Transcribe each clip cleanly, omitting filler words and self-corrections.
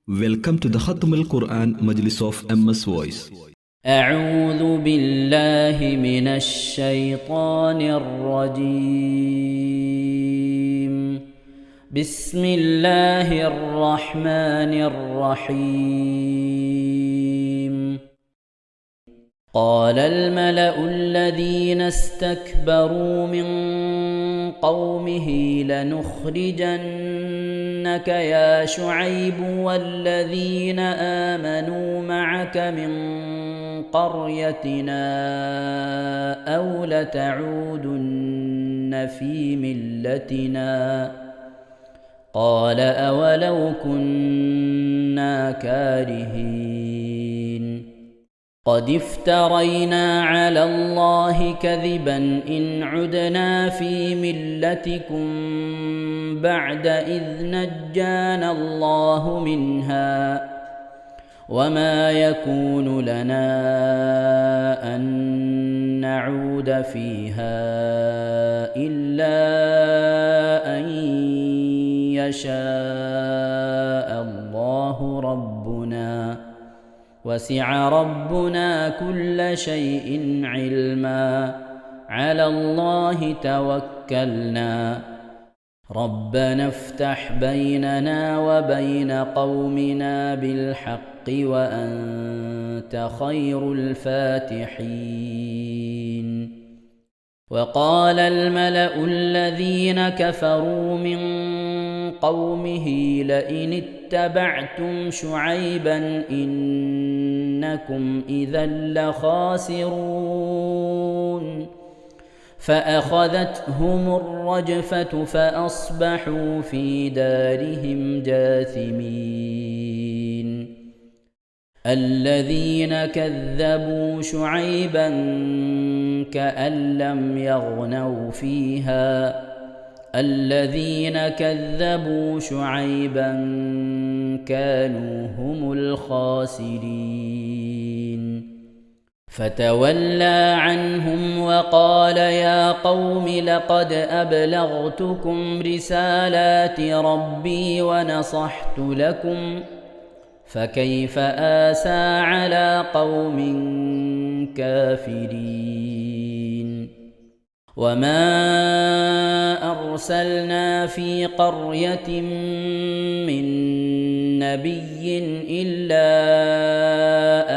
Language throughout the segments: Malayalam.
Welcome to the Khatam al-Quran Majlis of MS Voice. أعوذ بالله من الشيطان الرجيم. بسم الله الرحمن الرحيم. قال الملأ الذين استكبروا من قومه لنخرجنك يا شعيب والذين آمنوا معك من قريتنا أو لتعودن في ملتنا قال أولو كنا كارهين قد افترينا على الله كذبا إن عدنا في ملتكم بعد إذ نجانا الله منها وما يكون لنا أن نعود فيها إلا أن يشاء الله ربنا وسع ربنا كل شيء علما على الله توكلنا ربنا افتح بيننا وبين قومنا بالحق وأنت خير الفاتحين. وقال الملأ الذين كفروا من قومه لئن اتبعتم شعيبا إنكم إذا لخاسرون فأخذتهم الرجفة فأصبحوا في دارهم جاثمين. الذين كذبوا شعيبا كأن لم يغنوا فيها الذين كذبوا شعيبا كانوا هم الخاسرين. فتولى عنهم وقال يا قوم لقد أبلغتكم رسالات ربي ونصحت لكم فكيف آسى على قوم كافرين. وما أرسلنا في قرية من نبي إلا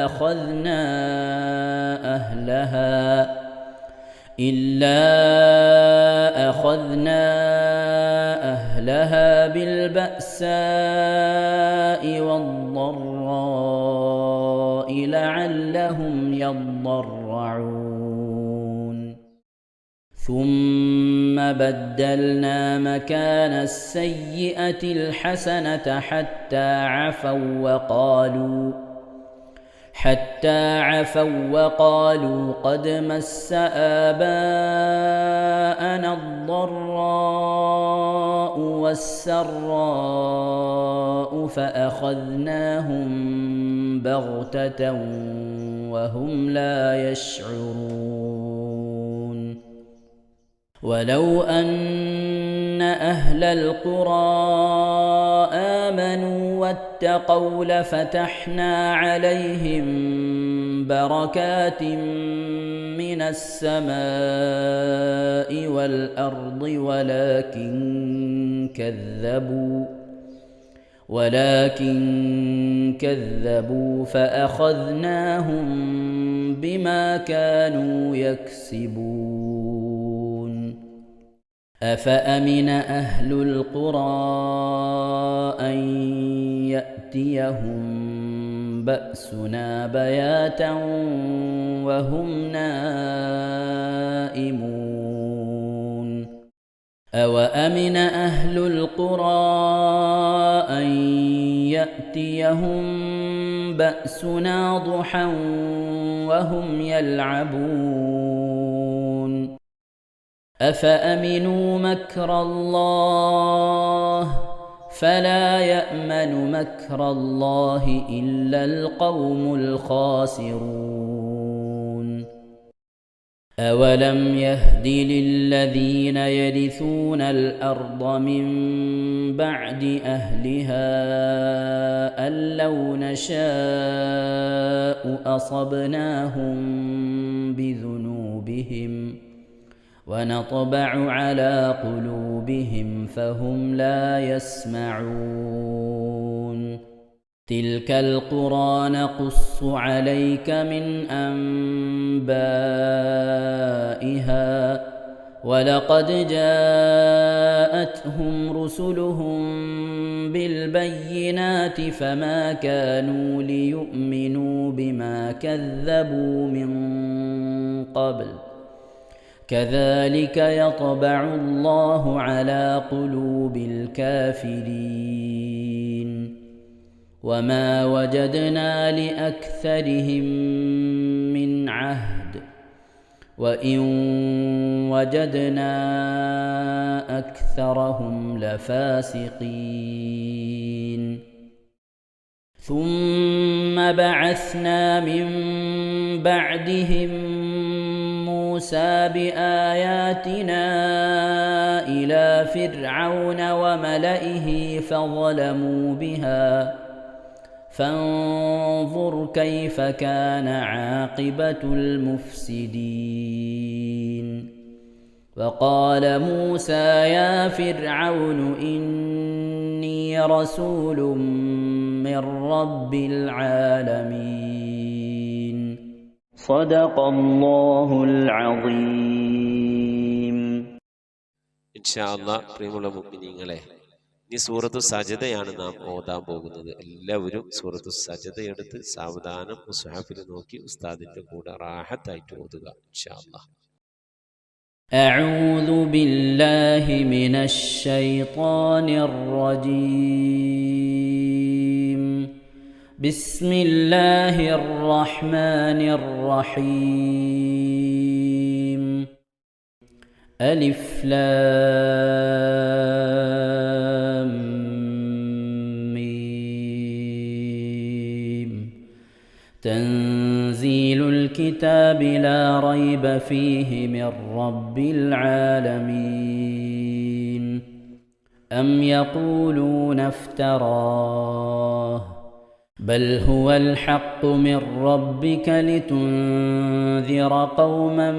أخذنا أهلها بالبأساء والضراء لعلهم يضرعون ثم بدلنا مكان السيئة الحسنة حتى عفوا وقالوا قد مس آباءنا الضراء والسراء فأخذناهم بغتة وهم لا يشعرون. ولو أن أهل القرى آمنوا واتقوا لفتحنا عليهم بركات من السماء والأرض ولكن كذبوا فأخذناهم بما كانوا يكسبون. أفأمن أهل القرى أن يأتيهم بأسنا بياتا وهم نائمون. أوأمن أهل القرى أن يأتيهم بأسنا ضحى وهم يلعبون. أفأمنوا مكر الله فلا يأمن مكر الله إلا القوم الخاسرون. أولم يهد للذين يرثون الأرض من بعد أهلها أن لو نشاء أصبناهم بذنوبهم ونطبع على قلوبهم فهم لا يسمعون تلك القرى نقص عليك من أنبائها ولقد جاءتهم رسلهم بالبينات فما كانوا ليؤمنوا بما كذبوا من قبل كذلك يطبع الله على قلوب الكافرين وما وجدنا لأكثرهم من عهد وإن وجدنا أكثرهم لفاسقين ثم بعثنا من بعدهم موسى بآياتنا إلى فرعون وملئه فظلموا بها فانظر كيف كان عاقبة المفسدين وقال موسى يا فرعون إني رسول من رب العالمين صدق الله العظيم إن شاء الله പ്രിയമുള്ള മുഅ്മിനീങ്ങളെ ഈ സൂറത്തു സജദയാണ് നാം ഓതാൻ പോകുന്നത്. എല്ലാവരും സൂറത്തു സജദ എടുത്ത് സാവധാനം മുസ്ഹഫിൽ നോക്കി ഉസ്താദിന്റെ കൂടെ റാഹത്തായിട്ട് ഓതുക ഇൻഷാ അല്ലാഹ്. أعوذ بالله من الشيطان الرجيم بسم الله الرحمن الرحيم ألف لام ميم تنزيل الكتاب لا ريب فيه من رب العالمين أم يقولون افتراه بل هو الحق من ربك لتنذر قوما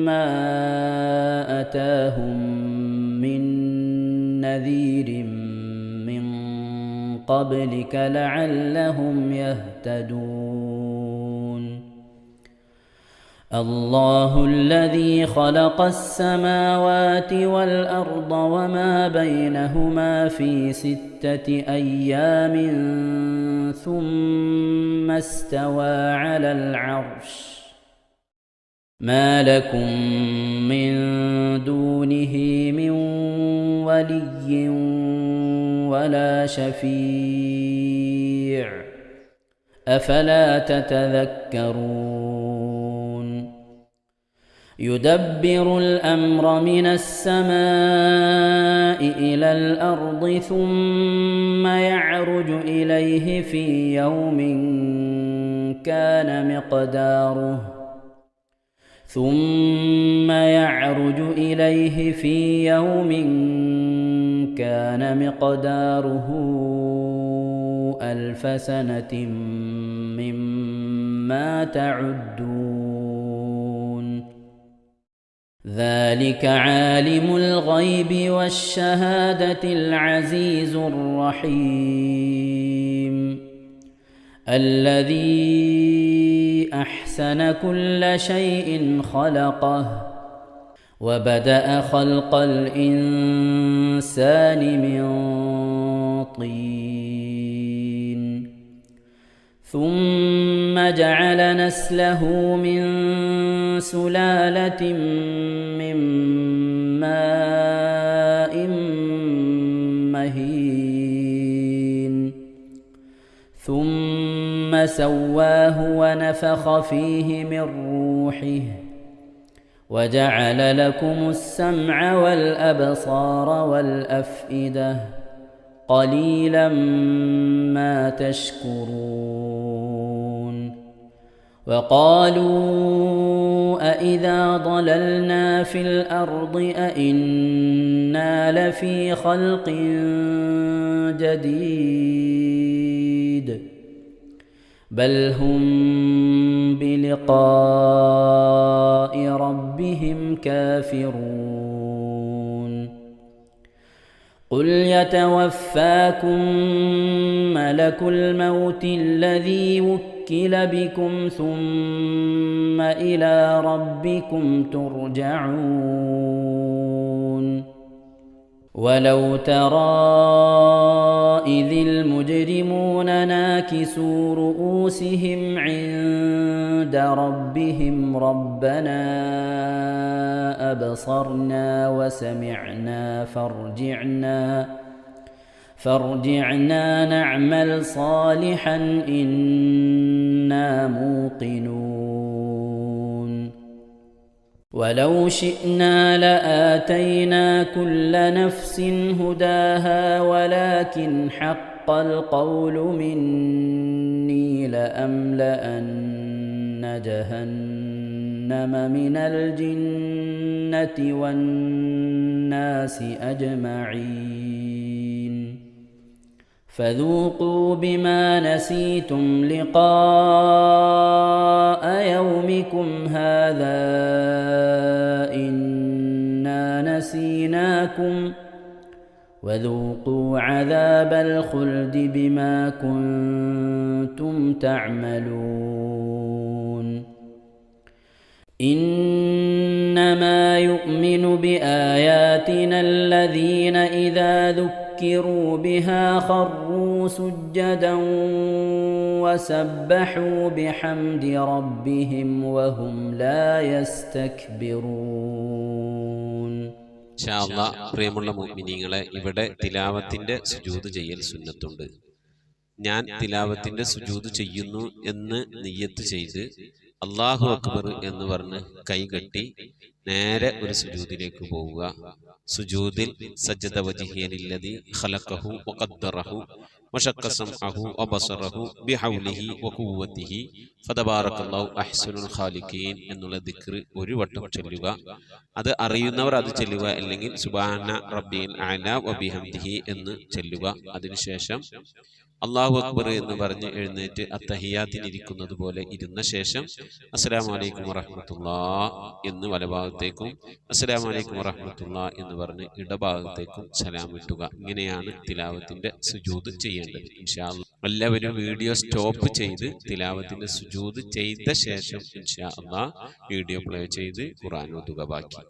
ما أتاهم من نذير من قبلك لعلهم يهتدون الله الذي خلق السماوات والأرض وما بينهما في 6 أيام ثم استوى على العرش ما لكم من دونه من ولي ولا شفيع أفلا تتذكرون يدبر الأمر من السماء إلى الأرض ثم يعرج إليه في يوم كان مقداره 1000 سنة مما تعدون ذلك عالم الغيب والشهادة العزيز الرحيم الذي أحسن كل شيء خلقه وبدأ خلق الإنسان من طين ثم جعل نسله من سلالة من ماء مهين ثم سواه ونفخ فيه من روحه وجعل لكم السمع والأبصار والأفئدة قليلا ما تشكرون وقالوا أإذا ضللنا في الأرض أإنا لفي خلق جديد بل هم بلقاء ربهم كافرون قل يتوفاكم ملك الموت الذي وكل بكم ثم إلى ربكم ترجعون ولو ترى إذ المجرمون ناكسوا رؤوسهم عند ربهم ربنا أبصرنا وسمعنا فارجعنا نعمل صالحا إنا موقنون ولو شئنا لآتينا كل نفس هداها ولكن حق القول مني لأملأن جهنم من الجنة والناس أجمعين فذوقوا بما نسيتم لقاء يومكم هذا إنا نسيناكم وذوقوا عذاب الخلد بما كنتم تعملون إنما يؤمن بآياتنا الذين إذا ذكروا بها خروا سجدا وسبحوا بحمد ربهم وهم لا يستكبرون. ഇൻഷാ അല്ലാഹ് പ്രിയമുള്ള മുഅ്മിനീങ്ങളെ, ഇവിടെ തിലാവത്തിന്റെ സുജൂദ് ചെയ്യൽ സുന്നത്തുണ്ട്. ഞാൻ തിലാവത്തിന്റെ സുജൂദ് ചെയ്യുന്നു എന്ന് നിയ്യത്ത് ചെയ്ത് അല്ലാഹു അക്ബർ എന്ന് പറഞ്ഞ് കൈകെട്ടി നേരെ ഒരു സുജൂദിലേക്ക് പോവുക. സുജൂദിൽ സജ്ജദ വജ്ഹിയ ലില്ലദി ഖലഖഹു വഖദ്ദറഹു വശഖ്ഖ സമഅഹു വബസറഹു ബിഹൗലിഹി വഖുവ്വതിഹി ഫതബാറകല്ലാഹു അഹ്സനുൽ ഖാലിഖീൻ എന്നുള്ള ദിക്ർ ഒരു വട്ടം ചൊല്ലുക. അത് അറിയുന്നവർ അത് ചൊല്ലുക, അല്ലെങ്കിൽ സുബ്ഹാന റബ്ബിൽ അഅല വബിഹംദിഹി എന്ന് ചൊല്ലുക. അതിനുശേഷം അല്ലാഹു അക്ബർ എന്ന് പറഞ്ഞ് എഴുന്നേറ്റ് അത്തഹിയാത്തിനിരിക്കുന്നത് പോലെ ഇരുന്ന ശേഷം അസ്സലാമു അലൈക്കും വറഹ്മത്തുള്ളാഹ് എന്ന് വലഭാഗത്തേക്കും അസ്സലാമു അലൈക്കും വറഹ്മത്തുള്ളാഹ് എന്ന് പറഞ്ഞ് ഇടഭാഗത്തേക്കും സലാം വിട്ടുക. ഇങ്ങനെയാണ് തിലാവത്തിന്റെ സുജൂദ് ചെയ്യേണ്ടത്. ഇൻഷാ അല്ലാഹ് എല്ലാവരും വീഡിയോ സ്റ്റോപ്പ് ചെയ്ത് തിലാവത്തിന്റെ സുജൂദ് ചെയ്ത ശേഷം ഇൻഷാ അല്ലാഹ് വീഡിയോ പ്ലേ ചെയ്ത് ഖുർആൻ ഓതുക. ബാക്കി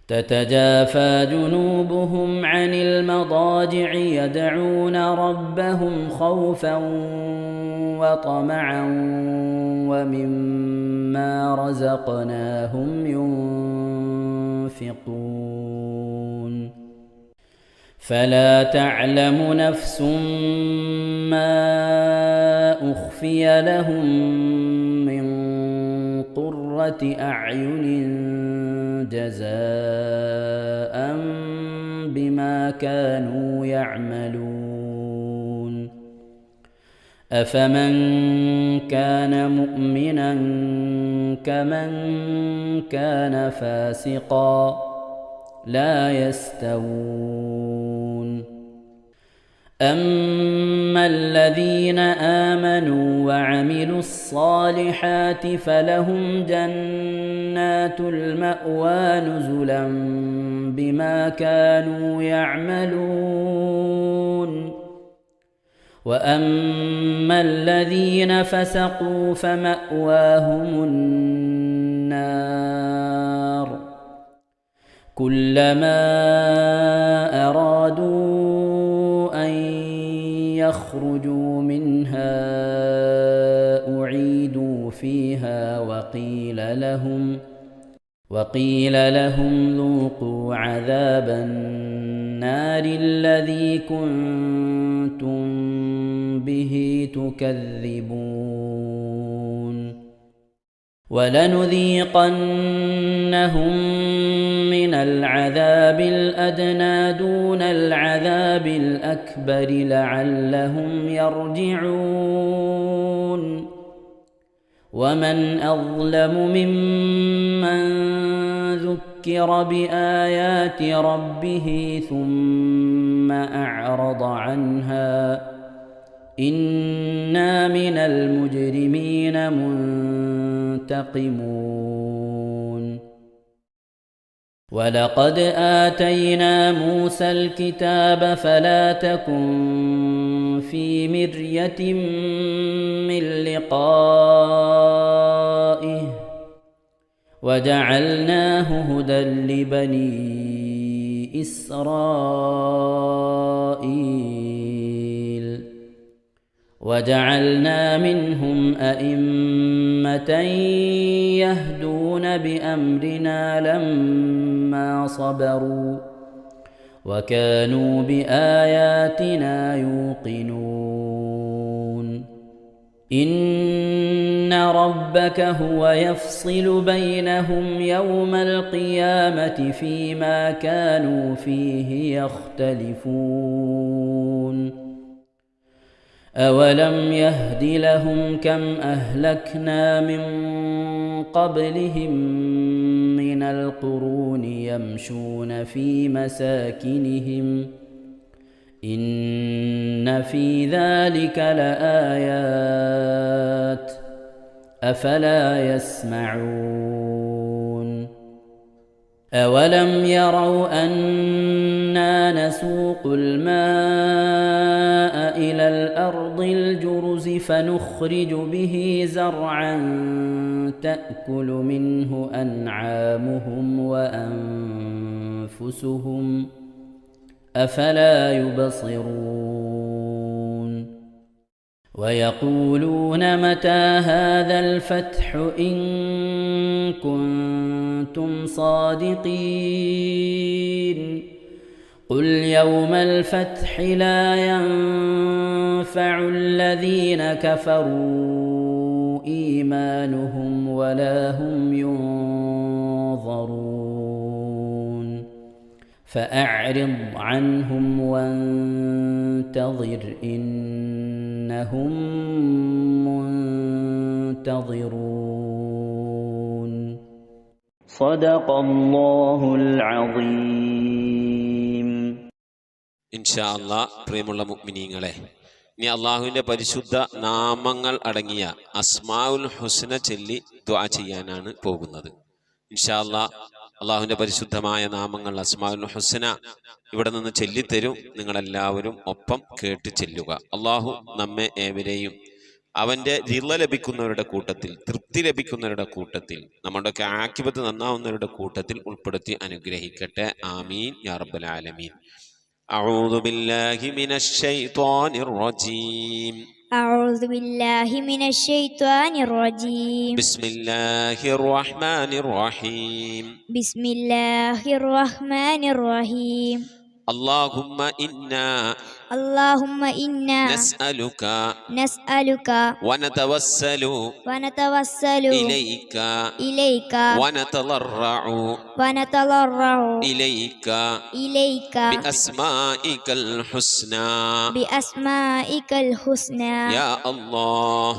تتجافى جنوبهم عن المضاجع يدعون ربهم خوفا وطمعا ومما رزقناهم ينفقون فلا تعلم نفس ما أخفي لهم من قرة أعين جزاء بما كانوا يعملون أفمن كان مؤمنا كمن كان فاسقا لا يستوون أما الذين آمنوا وعملوا الصالحات فلهم جنات المأوى نزلا بما كانوا يعملون وأما الذين فسقوا فمأواهم النار كلما أرادوا أن يخرجوا منها أعيدوا فيها وقيل لهم ذوقوا عذاب النار الذي كنتم به تكذبون ولنذيقنهم من العذاب الأدنى دون العذاب الأكبر لعلهم يرجعون ومن أظلم ممن ذكر بآيات ربه ثم أعرض عنها إنا من المجرمين منتقمون ولقد آتينا موسى الكتاب فلا تكن في مرية من لقائه وجعلناه هدى لبني إسرائيل وجعلنا منهم أئمة يهدون بأمرنا لما صبروا وكانوا بآياتنا يوقنون إن ربك هو يفصل بينهم يوم القيامة فيما كانوا فيه يختلفون أولم يهد لهم كم أهلكنا من قبلهم من القرون يمشون في مساكنهم إن في ذلك لآيات أفلا يسمعون أولم يروا أنا نسوق الماء إلى الأرض الجرز فنخرج به زرعا تأكل منه أنعامهم وأنفسهم أفلا يبصرون ويقولون متى هذا الفتح إن كنتم صادقين قل يوم الفتح لا ينفع الذين كفروا إيمانهم ولا هم ينظرون فأعرض عنهم وانتظر إنهم منتظرون صدق الله العظيم. ഇൻഷാ അല്ലാഹ് പ്രിയമുള്ള മുഅ്മിനീങ്ങളെ, ഇനി അള്ളാഹുവിൻ്റെ പരിശുദ്ധ നാമങ്ങൾ അടങ്ങിയ അസ്മാഉൽ ഹുസ്ന ചൊല്ലി ദുആ ചെയ്യാനാണ് പോകുന്നത്. ഇൻഷാ അല്ലാഹ് അള്ളാഹുവിൻ്റെ പരിശുദ്ധമായ നാമങ്ങൾ അസ്മാഉൽ ഹുസ്ന ഇവിടെ നിന്ന് ചൊല്ലിത്തരും. നിങ്ങളെല്ലാവരും ഒപ്പം കേട്ട് ചെല്ലുക. അള്ളാഹു നമ്മെ ഏവരെയും അവൻ്റെ റിള ലഭിക്കുന്നവരുടെ കൂട്ടത്തിൽ, തൃപ്തി ലഭിക്കുന്നവരുടെ കൂട്ടത്തിൽ, നമ്മുടെയൊക്കെ ആഖിബത്ത് നന്നാവുന്നവരുടെ കൂട്ടത്തിൽ ഉൾപ്പെടുത്തി അനുഗ്രഹിക്കട്ടെ. ആമീൻ യാ റബ്ബൽ ആലമീൻ. أعوذ بالله من الشيطان الرجيم. أعوذ بالله من الشيطان الرجيم. بسم الله الرحمن الرحيم. بسم الله الرحمن الرحيم. اللهم إنا نسألك ونتوسل إليك ونتضرع إليك بأسمائك الحسنى يا الله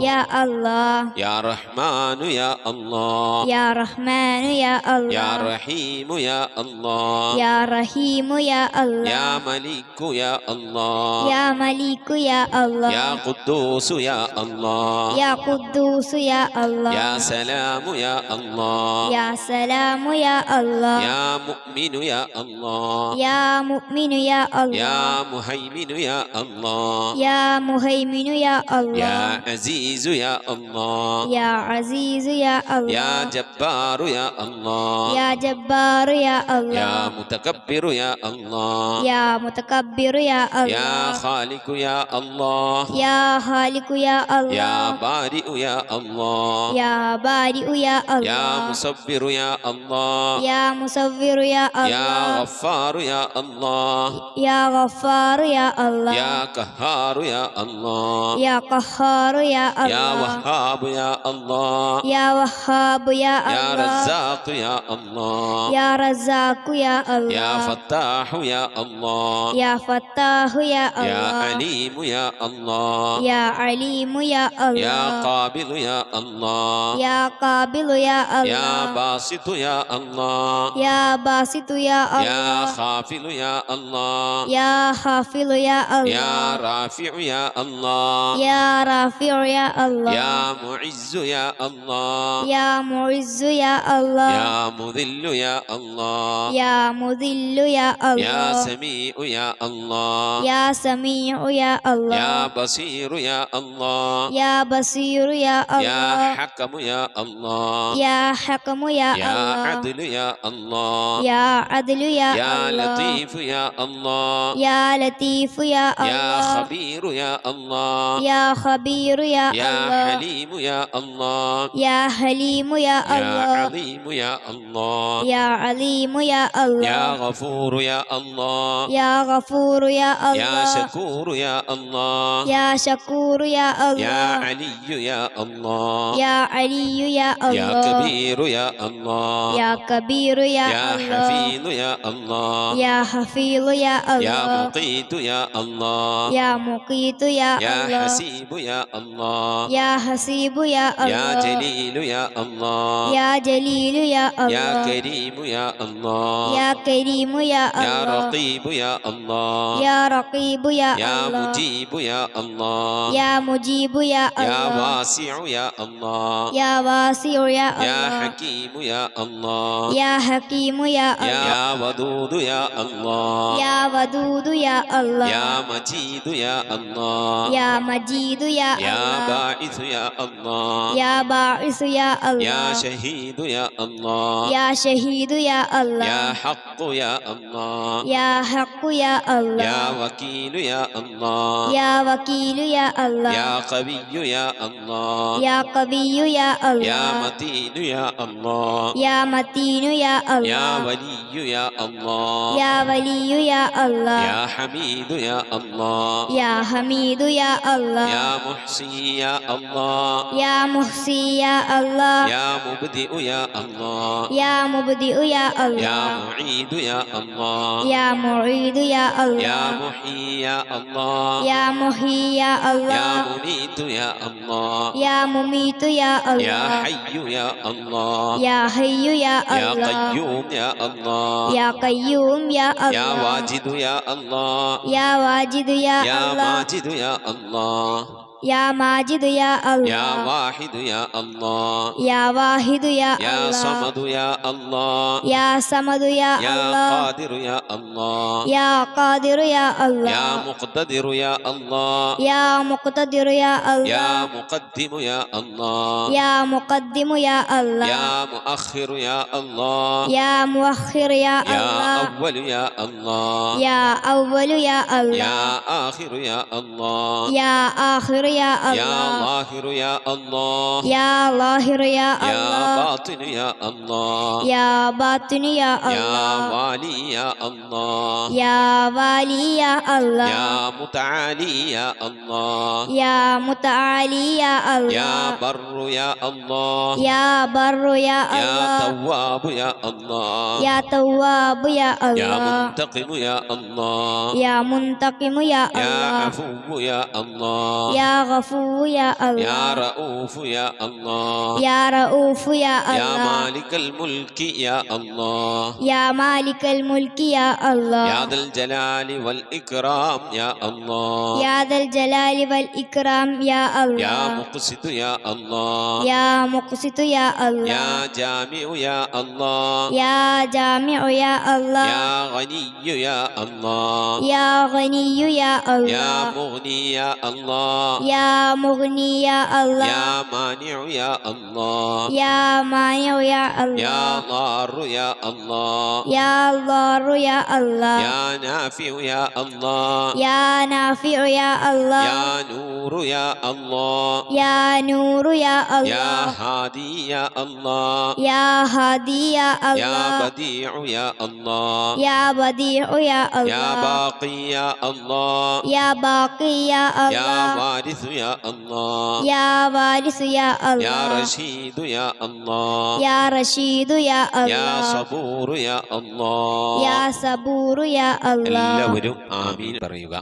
يا رحمن يا الله يا رحمن يا الله يا رحيم يا الله يا رحيم يا الله يا ملك يا الله يا ملك يا الله يا قدوس يا الله يا قدوس يا الله يا سلام يا الله يا سلام يا الله يا مؤمن يا الله يا مؤمن يا الله يا مهيمن يا الله يا مهيمن يا الله يا عزيز يا الله يا عزيز يا الله يا جبار يا الله يا جبار يا الله يا متكبر يا الله يا متكبر يا الله يا خالق يا الله يا خالق يا الله يا بارئ يا الله يا بارئ يا الله يا مصبر يا الله يا مصور يا الله يا غفار يا الله يا غفار يا الله يا قهار يا الله يا قهار يا الله يا وهاب يا الله يا وهاب يا الله يا رزاق يا الله يا رزاق يا الله يا فتاح يا الله يا فتاح يا يا يا الله عليم يا الله يا عليم يا يا الله قابل يا الله يا قابل يا يا الله باسط يا الله يا باسط يا يا الله خافل يا الله يا خافض يا يا الله رافع يا الله يا رافع يا الله يا معز يا الله يا معز يا الله يا مذل يا الله يا مذل يا يا الله سميع يا الله يا سميع يا الله يا بصير يا الله يا بصير يا يا الله حكم يا الله يا حكم يا يا الله عدل يا الله يا عدل يا يا الله لطيف يا الله يا لطيف يا يا الله خبير يا الله يا خبير يا يا الله حليم يا الله يا حليم يا يا الله عظيم يا الله يا عليم يا يا الله غفور يا الله يا غفور يا يا الله شكور يا الله يا شكور يا يا الله علي يا الله يا علي يا يا الله كبير يا الله يا كبير يا يا الله حفيظ يا الله يا حفيظ يا يا الله مقيت يا الله يا مقيت يا يا الله حسيب يا الله يا حسيب يا يا الله جليل يا الله يا جليل يا يا الله كريم يا الله يا كريم يا يا الله رقيب يا الله يا رقيب يا يا الله مجيب يا الله يا مجيب يا يا الله واسع يا الله يا واسع يا يا الله حكيم يا الله يا حكيم يا الله يا ودود يا الله يا ودود يا الله يا مجيد يا الله يا مجيد يا يا الله باعث يا الله يا باعث يا يا الله شهيد يا الله يا شهيد يا الله يا حق يا الله يا حق يا الله يا وكيل يا الله يا وكيل يا الله يا قوي يا الله يا قوي يا يا الله متين يا الله يا متين يا يا الله ولي يا الله يا ولي يا الله يا حميد يا الله يا حميد يا الله يا محصي يا الله يا محصي يا الله يا مبدئ يا الله يا مبدئ يا يا الله معيد يا الله يا معيد يا يا الله محيي يا الله يا محيي يا يا الله مميت يا الله يا مميت يا يا الله حي يا الله يا حي يا يا الله قيوم يا الله يا قيوم يا يا الله واجد يا الله يا واجد يا يا الله ماجد يا الله يا ماجد يا يا الله واحد يا الله يا واحد يا يا الله صمد يا الله يا صمد يا يا الله قادر يا الله يا قادر يا يا الله مقتدر يا الله يا مقتدر يا يا الله مقدم يا الله يا مقدم يا الله يا مؤخر يا الله يا مؤخر يا يا الله أول يا الله يا أول يا الله يا آخر يا الله يا آخر يا يا الله ظاهر يا الله يا ظاهر يا يا الله باطن يا الله يا باطن يا يا الله والي يا الله يا والي يا الله يا متعالي يا الله يا متعالي يا يا الله بر يا الله يا بر يا يا الله تواب يا الله يا تواب يا يا الله منتقم يا الله يا منتقم يا يا الله عفو يا الله يا غفور يا يا الله رؤوف يا الله يا رؤوف يا يا الله مالك الملك يا الله يا مالك الملك يا الله يا ذا الجلال والإكرام يا الله يا ذا الجلال والإكرام يا يا الله مقسط يا الله يا مقسط يا الله يا جامع يا الله يا جامع يا الله يا غني يا الله يا غني يا يا الله مغني يا الله يا مغني يا الله يا مانع يا الله يا مانع يا يا الله ضار يا الله يا ضار يا الله يا نافع يا الله يا نافع يا الله يا نور يا الله يا نور يا يا الله هادي يا الله يا هادي يا يا الله بديع يا الله يا بديع يا يا الله باقي يا الله يا باقي يا يا الله وارث يا الله يا وارث يا يا الله رشيد يا الله يا رشيد يا يا الله صبور يا الله يا صبور يا الله എല്ലാവരും ആമീൻ പറയുക.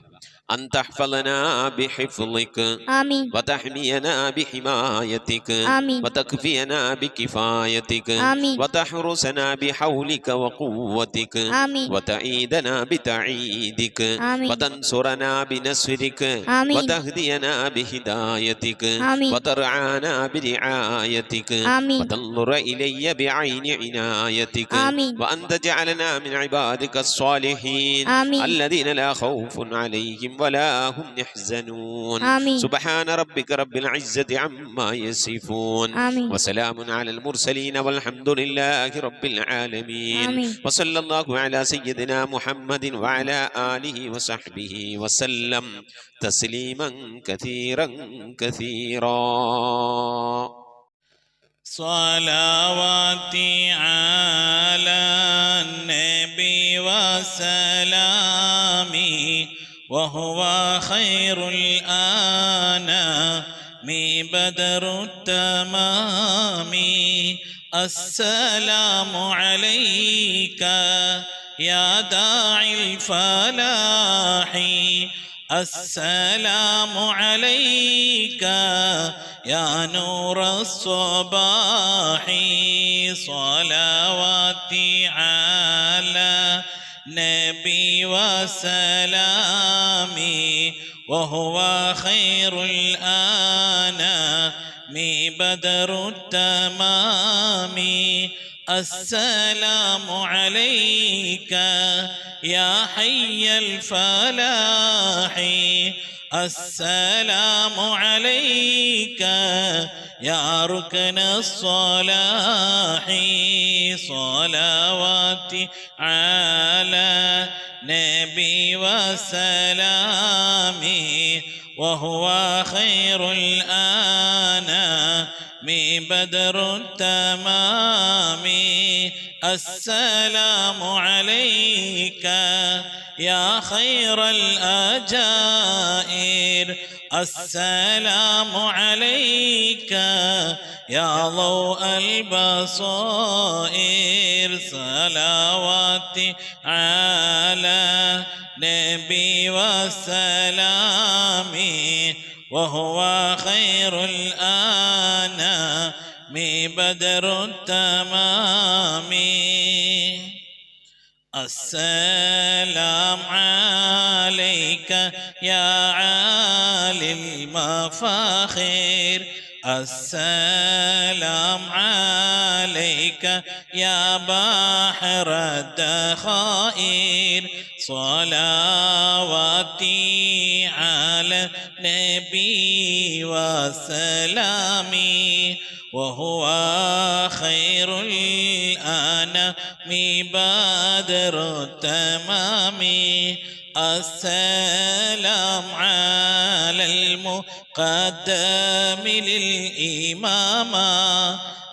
أن تحفظنا بحفظك آمين وتحمينا بحمايتك آمين وتكفينا بكفايتك آمين وتحرسنا بحولك وقوتك آمين وتعيدنا بتعيدك آمين وتنصرنا بنصرك آمين وتهدينا بهدايتك آمين وترعانا برعايتك آمين وتنظر إلي بعين عنايتك آمين وأن تجعلنا من عبادك الصالحين آمين الذين لا خوف عليهم ولا هم يحزنون آمين سبحان ربك رب العزة عما يصفون آمين وسلام على المرسلين والحمد لله رب العالمين آمين وصلى الله على سيدنا محمد وعلى آله وصحبه وسلم تسليما كثيرا كثيرا. صلواتي على النبي وسلامي وهو خير الأنام بدر التمام. السلام عليك يا داعي الفلاح السلام عليك يا نور الصباح. صلواتي على نبي وسلامي وهو خير الأنام بدر التمام. السلام عليك يا حي الفلاح السلام عليك يا ركن الصلاح. صلواتي على نبي وسلامي وهو خير الأنام بدر التمام. السلام عليك يا خير الأجائر السلام عليك يا ضوء البصائر. صلواتي على نبي وسلامي وهو خير الأنام بدر التمام. السلام عليك يا عالي المفاخر السلام عليك يا بحر الدخائر. صلواتي على نبي وسلامي وهو خير الأنام بدر التمام. السلام على المقدم للإمامة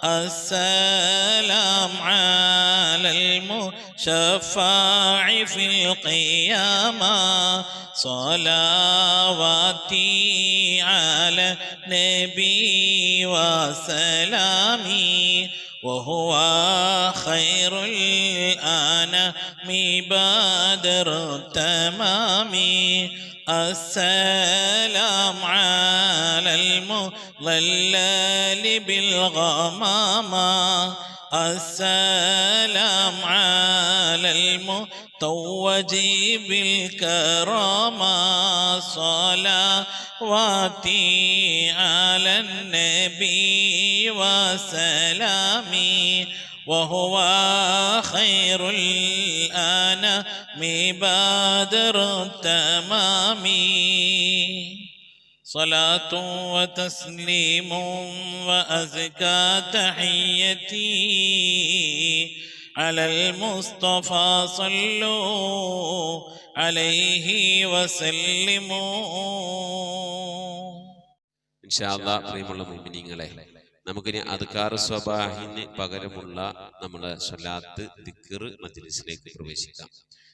السلام على المشفع في القيامة. صلواتي على نبي وسلامي وهو خير الأنام بدر التمام. السلام على المظلل بالغمامة السلام على المتوج بالكرامة. صلواتي على النبي وسلامي وهو خير الأنام بدر التمام. صلاة وتسليم وأزكى تحيتي على المصطفى صلوا عليه وسلموا. ഇൻഷാ അല്ലാഹ് പ്രിയമുള്ള മുഅ്മിനീങ്ങളെ, നമുക്കിനി അദ്കാർ സ്വബാഹിന് പകരമുള്ള നമ്മുടെ സ്വലാത്ത് ദിക്ർ മജ്ലിസിലേക്ക് പ്രവേശിക്കാം.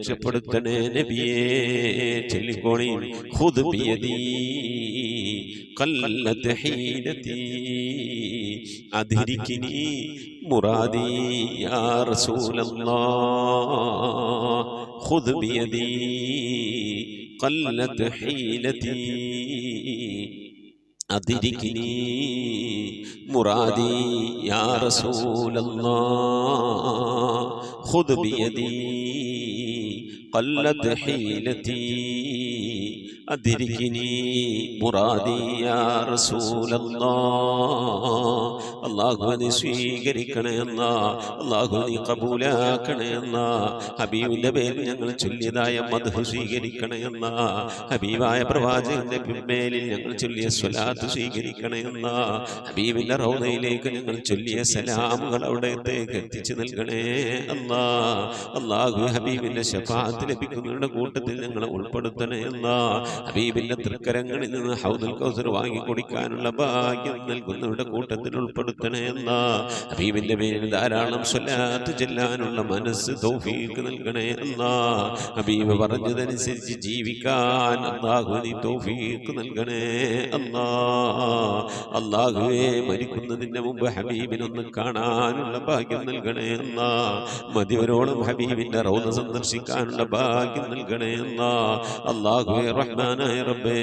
രക്ഷപ്പെടുത്തണേ നബിയേ. ചൊല്ലിക്കോണി ഖുദ് ബിയദീ ഖല്ലത് ഹീലതീ അദ്രികിനി മുറാദി യാ റസൂലല്ലാഹ്. ഖുദ് ബിയദീ ഖല്ലത് ഹീലതീ അദ്രികിനി മുറാദി യാ റസൂലല്ലാഹ്. ഖുദ് ബിയദീ ഖല്ലത് ഹീലതീ അദ്രികിനി മുറാദി യാ റസൂലല്ലാഹ്. അല്ലാഹു നീ സ്വീകരിക്കണേ അല്ലാഹ്, അല്ലാഹു നീ ഖബൂലാക്കണേ അല്ലാഹ്. ഹബീബിന്റെ പേരിൽ ഞങ്ങൾ ചൊല്ലിയതായ മദ്ഹ് സ്വീകരിക്കണേ അല്ലാഹ്. ഹബീബായ പ്രവാചകന്റെ മേലിൽ ഞങ്ങൾ ചൊല്ലിയ സ്വലാത്ത് സ്വീകരിക്കണേ അല്ലാഹ്. ഹബീബിന്റെ റൗദയിലേക്ക് ഞങ്ങൾ ചൊല്ലിയ സലാമുകൾ അവിടത്തേക്ക് എത്തിച്ചു നൽകണേ അല്ലാഹ്. അല്ലാഹു ഹബീബിന്റെ ശഫാഅത്ത് ലഭിക്കുന്നവരുടെ കൂട്ടത്തിൽ ഞങ്ങളെ ഉൾപ്പെടുത്തണേ അല്ലാഹ്. ഹബീബിന്റെ തൃക്കരങ്ങളിൽ നിന്ന് ഹൗദുൽ കൗസർ വാങ്ങി കുടിക്കാനുള്ള ഭാഗ്യം നൽകുന്നവരുടെ കൂട്ടത്തിൽ ഉൾപ്പെടുത്തണേ അല്ലാഹ്. ഹബീബിന്റെ പേരിൽ ധാരാളം സ്വലാത്ത് ചെല്ലാനുള്ള മനസ്സ് തൗഫീഖ് നൽകണേ അല്ലാഹ്. ഹബീബ് പറഞ്ഞതനുസരിച്ച് ജീവിക്കാൻ അല്ലാഹു നീ തൗഫീഖ് നൽകണേ അല്ലാഹ്. അല്ലാഹുവേ മരിക്കുന്നതിന്റെ മുമ്പ് ഹബീബിനൊന്ന് കാണാനുള്ള ഭാഗ്യം നൽകണേ അല്ലാഹ്. മതിവരോളം ഹബീബിന്റെ റൗദ സന്ദർശിക്കാനുള്ള ഭാഗ്യം നൽകണേ അല്ലാഹ്. അല്ലാഹുവേ റഹ്മാനായ റബ്ബേ,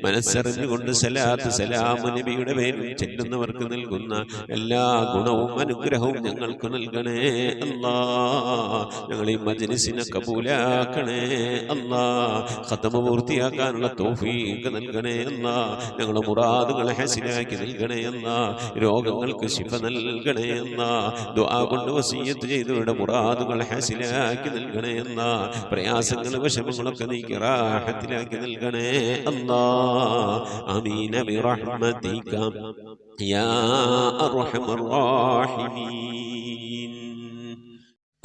മനസ്സറിഞ്ഞുകൊണ്ട് സലാത്ത് സലാം നബിയുടെ പേരിൽ ചെല്ലുന്നവർക്ക് നൽകുന്ന എല്ലാ ഗുണവും അനുഗ്രഹവും ഞങ്ങൾക്ക് നൽകണേ അല്ലാഹ്. ഞങ്ങൾ ഈ മജ്ലിസിനെ കബൂലാക്കണേ അല്ലാഹ്. ഖത്മ പൂർത്തിയാക്കാനുള്ള തൗഫീഖ് നൽകണേ അല്ലാഹ്. ഞങ്ങളുടെ മുറാദുകളെ ഹസിലാക്കി നൽകണേ അല്ലാഹ്. രോഗങ്ങൾക്ക് ശിഫ നൽകണേ അല്ലാഹ്. ദുആ കൊണ്ട് വസിയ്യത്ത് ചെയ്തവരുടെ മുറാദുകളെ ഹസിലാക്കി നൽകണേ അല്ലാഹ്. പ്രയാസങ്ങൾ വിഷമങ്ങളൊക്കെ നീക്കി റാഹത്തിലാക്കി നൽകണേ അല്ലാഹ്. ആമീൻ ബിറഹ്മതിക യാ അർഹമർ റഹീമീൻ.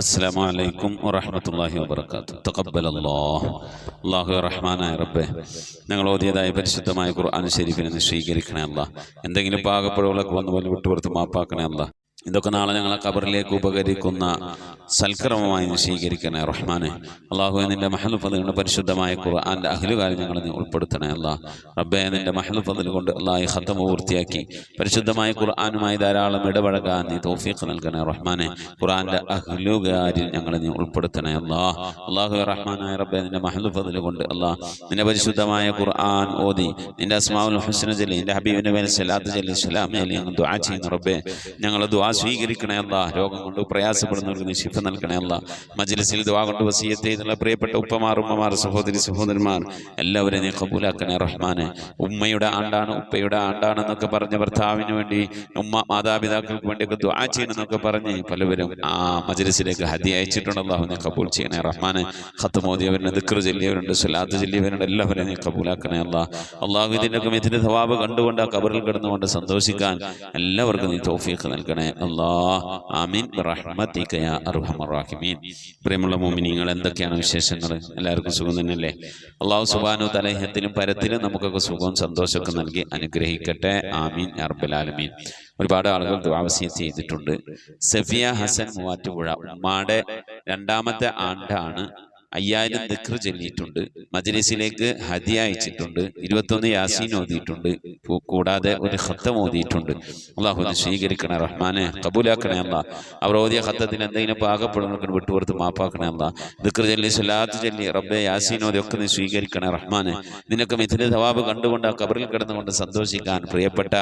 അസ്സലാമു അലൈക്കും വറഹ്മത്തുള്ളാഹി വബറകാതുഹു. തഖബ്ബലല്ലാഹ്. അല്ലാഹു റഹ്മാനായ റബ്ബേ, ഞങ്ങൾ ഓതിയതായ പരിശുദ്ധമായ ഖുർആൻ ശരീഫിനെ നീ സ്വീകരിക്കണേ അല്ലാഹ്. എന്തെങ്കിലും പാകപ്പിഴവുകളൊക്കെ വന്ന് പോലെ വിട്ടുപുറത്ത് മാപ്പാക്കണേ അല്ലാഹ്. ഇതൊക്കെ നാളെ ഞങ്ങളെ ഖബറിലേക്ക് ഉപകരിക്കുന്ന സൽക്രമമായി നീ സ്വീകരിക്കണേ റഹ്മാനെ. അല്ലാഹു നിന്റെ മഹ്ലു ഫദ്ലിന്റെ പരിശുദ്ധമായ ഖുർആന്റെ അഹ്ലുകാരിൽ ഞങ്ങളെ നീ ഉൾപ്പെടുത്തണേ അല്ലാഹ്. റബ്ബേ, നിന്റെ മഹ്ലു ഫദ്ൽ കൊണ്ട് അല്ലാഹ് ഈ ഖത്മ പൂർത്തിയാക്കി പരിശുദ്ധമായ ഖുർആനുമായി ധാരാളം ഇടപഴകാൻ നീ തൗഫീഖ് നൽകണേ റഹ്മാനെ. ഖുർആന്റെ അഹ്ലുകാരിൽ ഞങ്ങളെ നീ ഉൾപ്പെടുത്തണേ അല്ലാഹ്. അല്ലാഹു റഹ്മാനായ റബ്ബേ, നിന്റെ മഹ്ലു ഫദ്ൽ കൊണ്ട് അല്ലാഹ് നിന്റെ പരിശുദ്ധമായ ഖുർആൻ ഓതി നിന്റെ അസ്മാഉൽ ഹുസ്ന ചൊല്ലി നിന്റെ ഹബീബിന്റെ മേൽ സലാത്ത് ചൊല്ലി സലാം ചൊല്ലി ഞങ്ങൾ ദുആ ചെയ്യുന്നു റബ്ബേ. ഞങ്ങൾ ദുആ സ്വീകരിക്കണേ അല്ലാഹ്. രോഗം കൊണ്ട് പ്രയാസപ്പെടുന്നവർക്ക് നീ ശിഫ നൽകണേ അല്ലാഹ്. മജ്ലിസിൽ ദുആ കൊണ്ട് വസിയ്യത്ത് ചെയ്തുള്ള പ്രിയപ്പെട്ട ഉപ്പമാർ ഉമ്മമാർ സഹോദരി സഹോദരന്മാർ എല്ലാവരെയും നീ ഖബൂലാക്കണേ റഹ്മാനെ. ഉമ്മയുടെ ആണ്ടാണ് ഉപ്പയുടെ ആണ്ടാണെന്നൊക്കെ പറഞ്ഞ ഭർത്താവിന് വേണ്ടി ഉമ്മ മാതാപിതാക്കൾക്ക് വേണ്ടിയൊക്കെ ദുആ ചെയ്യണമെന്നൊക്കെ പറഞ്ഞ് പലവരും ആ മജ്ലിസിലേക്ക് ഹദിയ അയച്ചിട്ടുണ്ട്. അല്ലാഹു നീ ഖബൂൽ ചെയ്യണേ റഹ്മാനെ. ഖത്മ ഓതിയവരുണ്ട്, ദിക്ർ ചൊല്ലിയവരുണ്ട്, സ്വലാത്ത് ചൊല്ലിയവരുണ്ട്, എല്ലാവരെയും നീ ഖബൂലാക്കണേ അല്ലാഹ്. അല്ലാഹു ഇതിൻ്റെയൊക്കെ ഇതിന്റെ സവാബ് കണ്ടുകൊണ്ട് ആ ഖബറിൽ കിടന്നുകൊണ്ട് സന്തോഷിക്കാൻ എല്ലാവർക്കും നീ തൗഫീഖ് നൽകണേ അല്ലാഹ്. ആമീൻ ബിറഹ്മതിക യാ അർഹമർ റഹീമീൻ. പ്രിയമുള്ള മുഅ്മിനീങ്ങൾ, എന്തൊക്കെയാണ് വിശേഷങ്ങൾ? എല്ലാവർക്കും സുഖം തന്നെയല്ലേ? അല്ലാഹു സുബ്ഹാനഹു തആല ഇഹത്തിലും പരത്തിലും നമുക്കൊക്കെ സുഖവും സന്തോഷമൊക്കെ നൽകി അനുഗ്രഹിക്കട്ടെ. ആമീൻ യാ റബ്ബൽ ആലമീൻ. ഒരുപാട് ആളുകൾ ദുആ വസിയ്യത്ത് ചെയ്തിട്ടുണ്ട്. സഫിയ ഹസൻ മൂവാറ്റുപുഴ ഉമ്മാടെ 2ാമത്തെ ആണ്ടാണ്. 5000 ദിക്ർ ചൊല്ലിയിട്ടുണ്ട്. മജ്ലിസിലേക്ക് ഹദിയ അയച്ചിട്ടുണ്ട്. 21 യാസീൻ ഓതിയിട്ടുണ്ട്. കൂടാതെ ഒരു ഖത്തം ഓതിയിട്ടുണ്ട്. അല്ലാഹു സ്വീകരിക്കണേ റഹ്മാനെ, ഖബൂലാക്കണേ അല്ലാഹ്. അവർ ഓതിയ ഖത്തത്തിൽ എന്തെങ്കിലും പാകപ്പെടുന്നവർക്ക് വിട്ടുപുറത്ത് മാപ്പാക്കണേ അല്ലാഹ്. ദിക്ർ ചൊല്ലി സ്വലാത്ത് ചൊല്ലി റബ്ബേ യാസീൻ ഓതിയൊക്കെ നീ സ്വീകരിക്കണേ റഹ്മാനെ. നിനക്ക് മിഥിലെ സവാബ് കണ്ടുകൊണ്ട് ആ ഖബറിൽ കിടന്നുകൊണ്ട് സന്തോഷിക്കാൻ പ്രിയപ്പെട്ട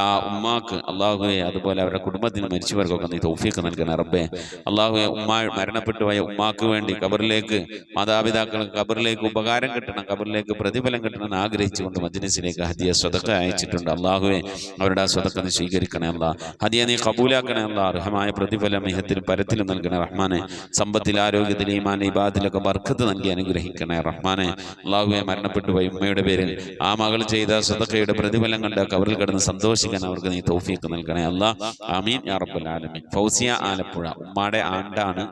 ആ ഉമ്മാക്ക് അല്ലാഹുവേ, അതുപോലെ അവരുടെ കുടുംബത്തിന് മരിച്ചവർക്കൊക്കെ നീ തൗഫീഖ് നൽകണേ റബ്ബേ. അല്ലാഹുവേ, ഉമ്മ മരണപ്പെട്ടു പോയ ഉമ്മാക്ക് വേണ്ടി ഖബറിലേക്ക് മാതാപിതാക്കൾക്ക് ഖബറിലേക്ക് ഉപകാരം കിട്ടണം, ഖബറിലേക്ക് പ്രതിഫലം കിട്ടണം എന്ന് ആഗ്രഹിച്ചുകൊണ്ട് മജ്ലിസിലേക്ക് ഹദിയ സ്വതക്ക അയച്ചിട്ടുണ്ട്. അല്ലാഹുവേ, അവരുടെ ആ സ്വതക്ക നീ സ്വീകരിക്കണേ അല്ലാഹ്. ഹദിയ നീ ഖബൂലാക്കണേ അല്ലാഹ്. അർഹമായ പ്രതിഫലം ഇഹത്തിലും പരത്തിലും നൽകണേ റഹ്മാനെ. സമ്പത്തിൽ ആരോഗ്യത്തിൽ ഈമാൻ ഇബാദത്തിലൊക്കെ ബർക്കത്ത് നൽകി അനുഗ്രഹിക്കണേ റഹ്മാനെ. അല്ലാഹുവേ, മരണപ്പെട്ടു പോയ ഉമ്മയുടെ പേരിൽ ആ മകൾ ചെയ്ത സ്വതക്കയുടെ പ്രതിഫലം കണ്ട് ഖബറിൽ കിടന്ന് സന്തോഷിക്കാൻ അവർക്ക് നീ തൗഫീഖ് നൽകണേ അല്ലാഹ്. ആമീൻ യാ റബ്ബൽ ആലമീൻ. ഫൗസിയ ആലപ്പുഴ ഉമ്മാടെ ആണ്ടാണ്.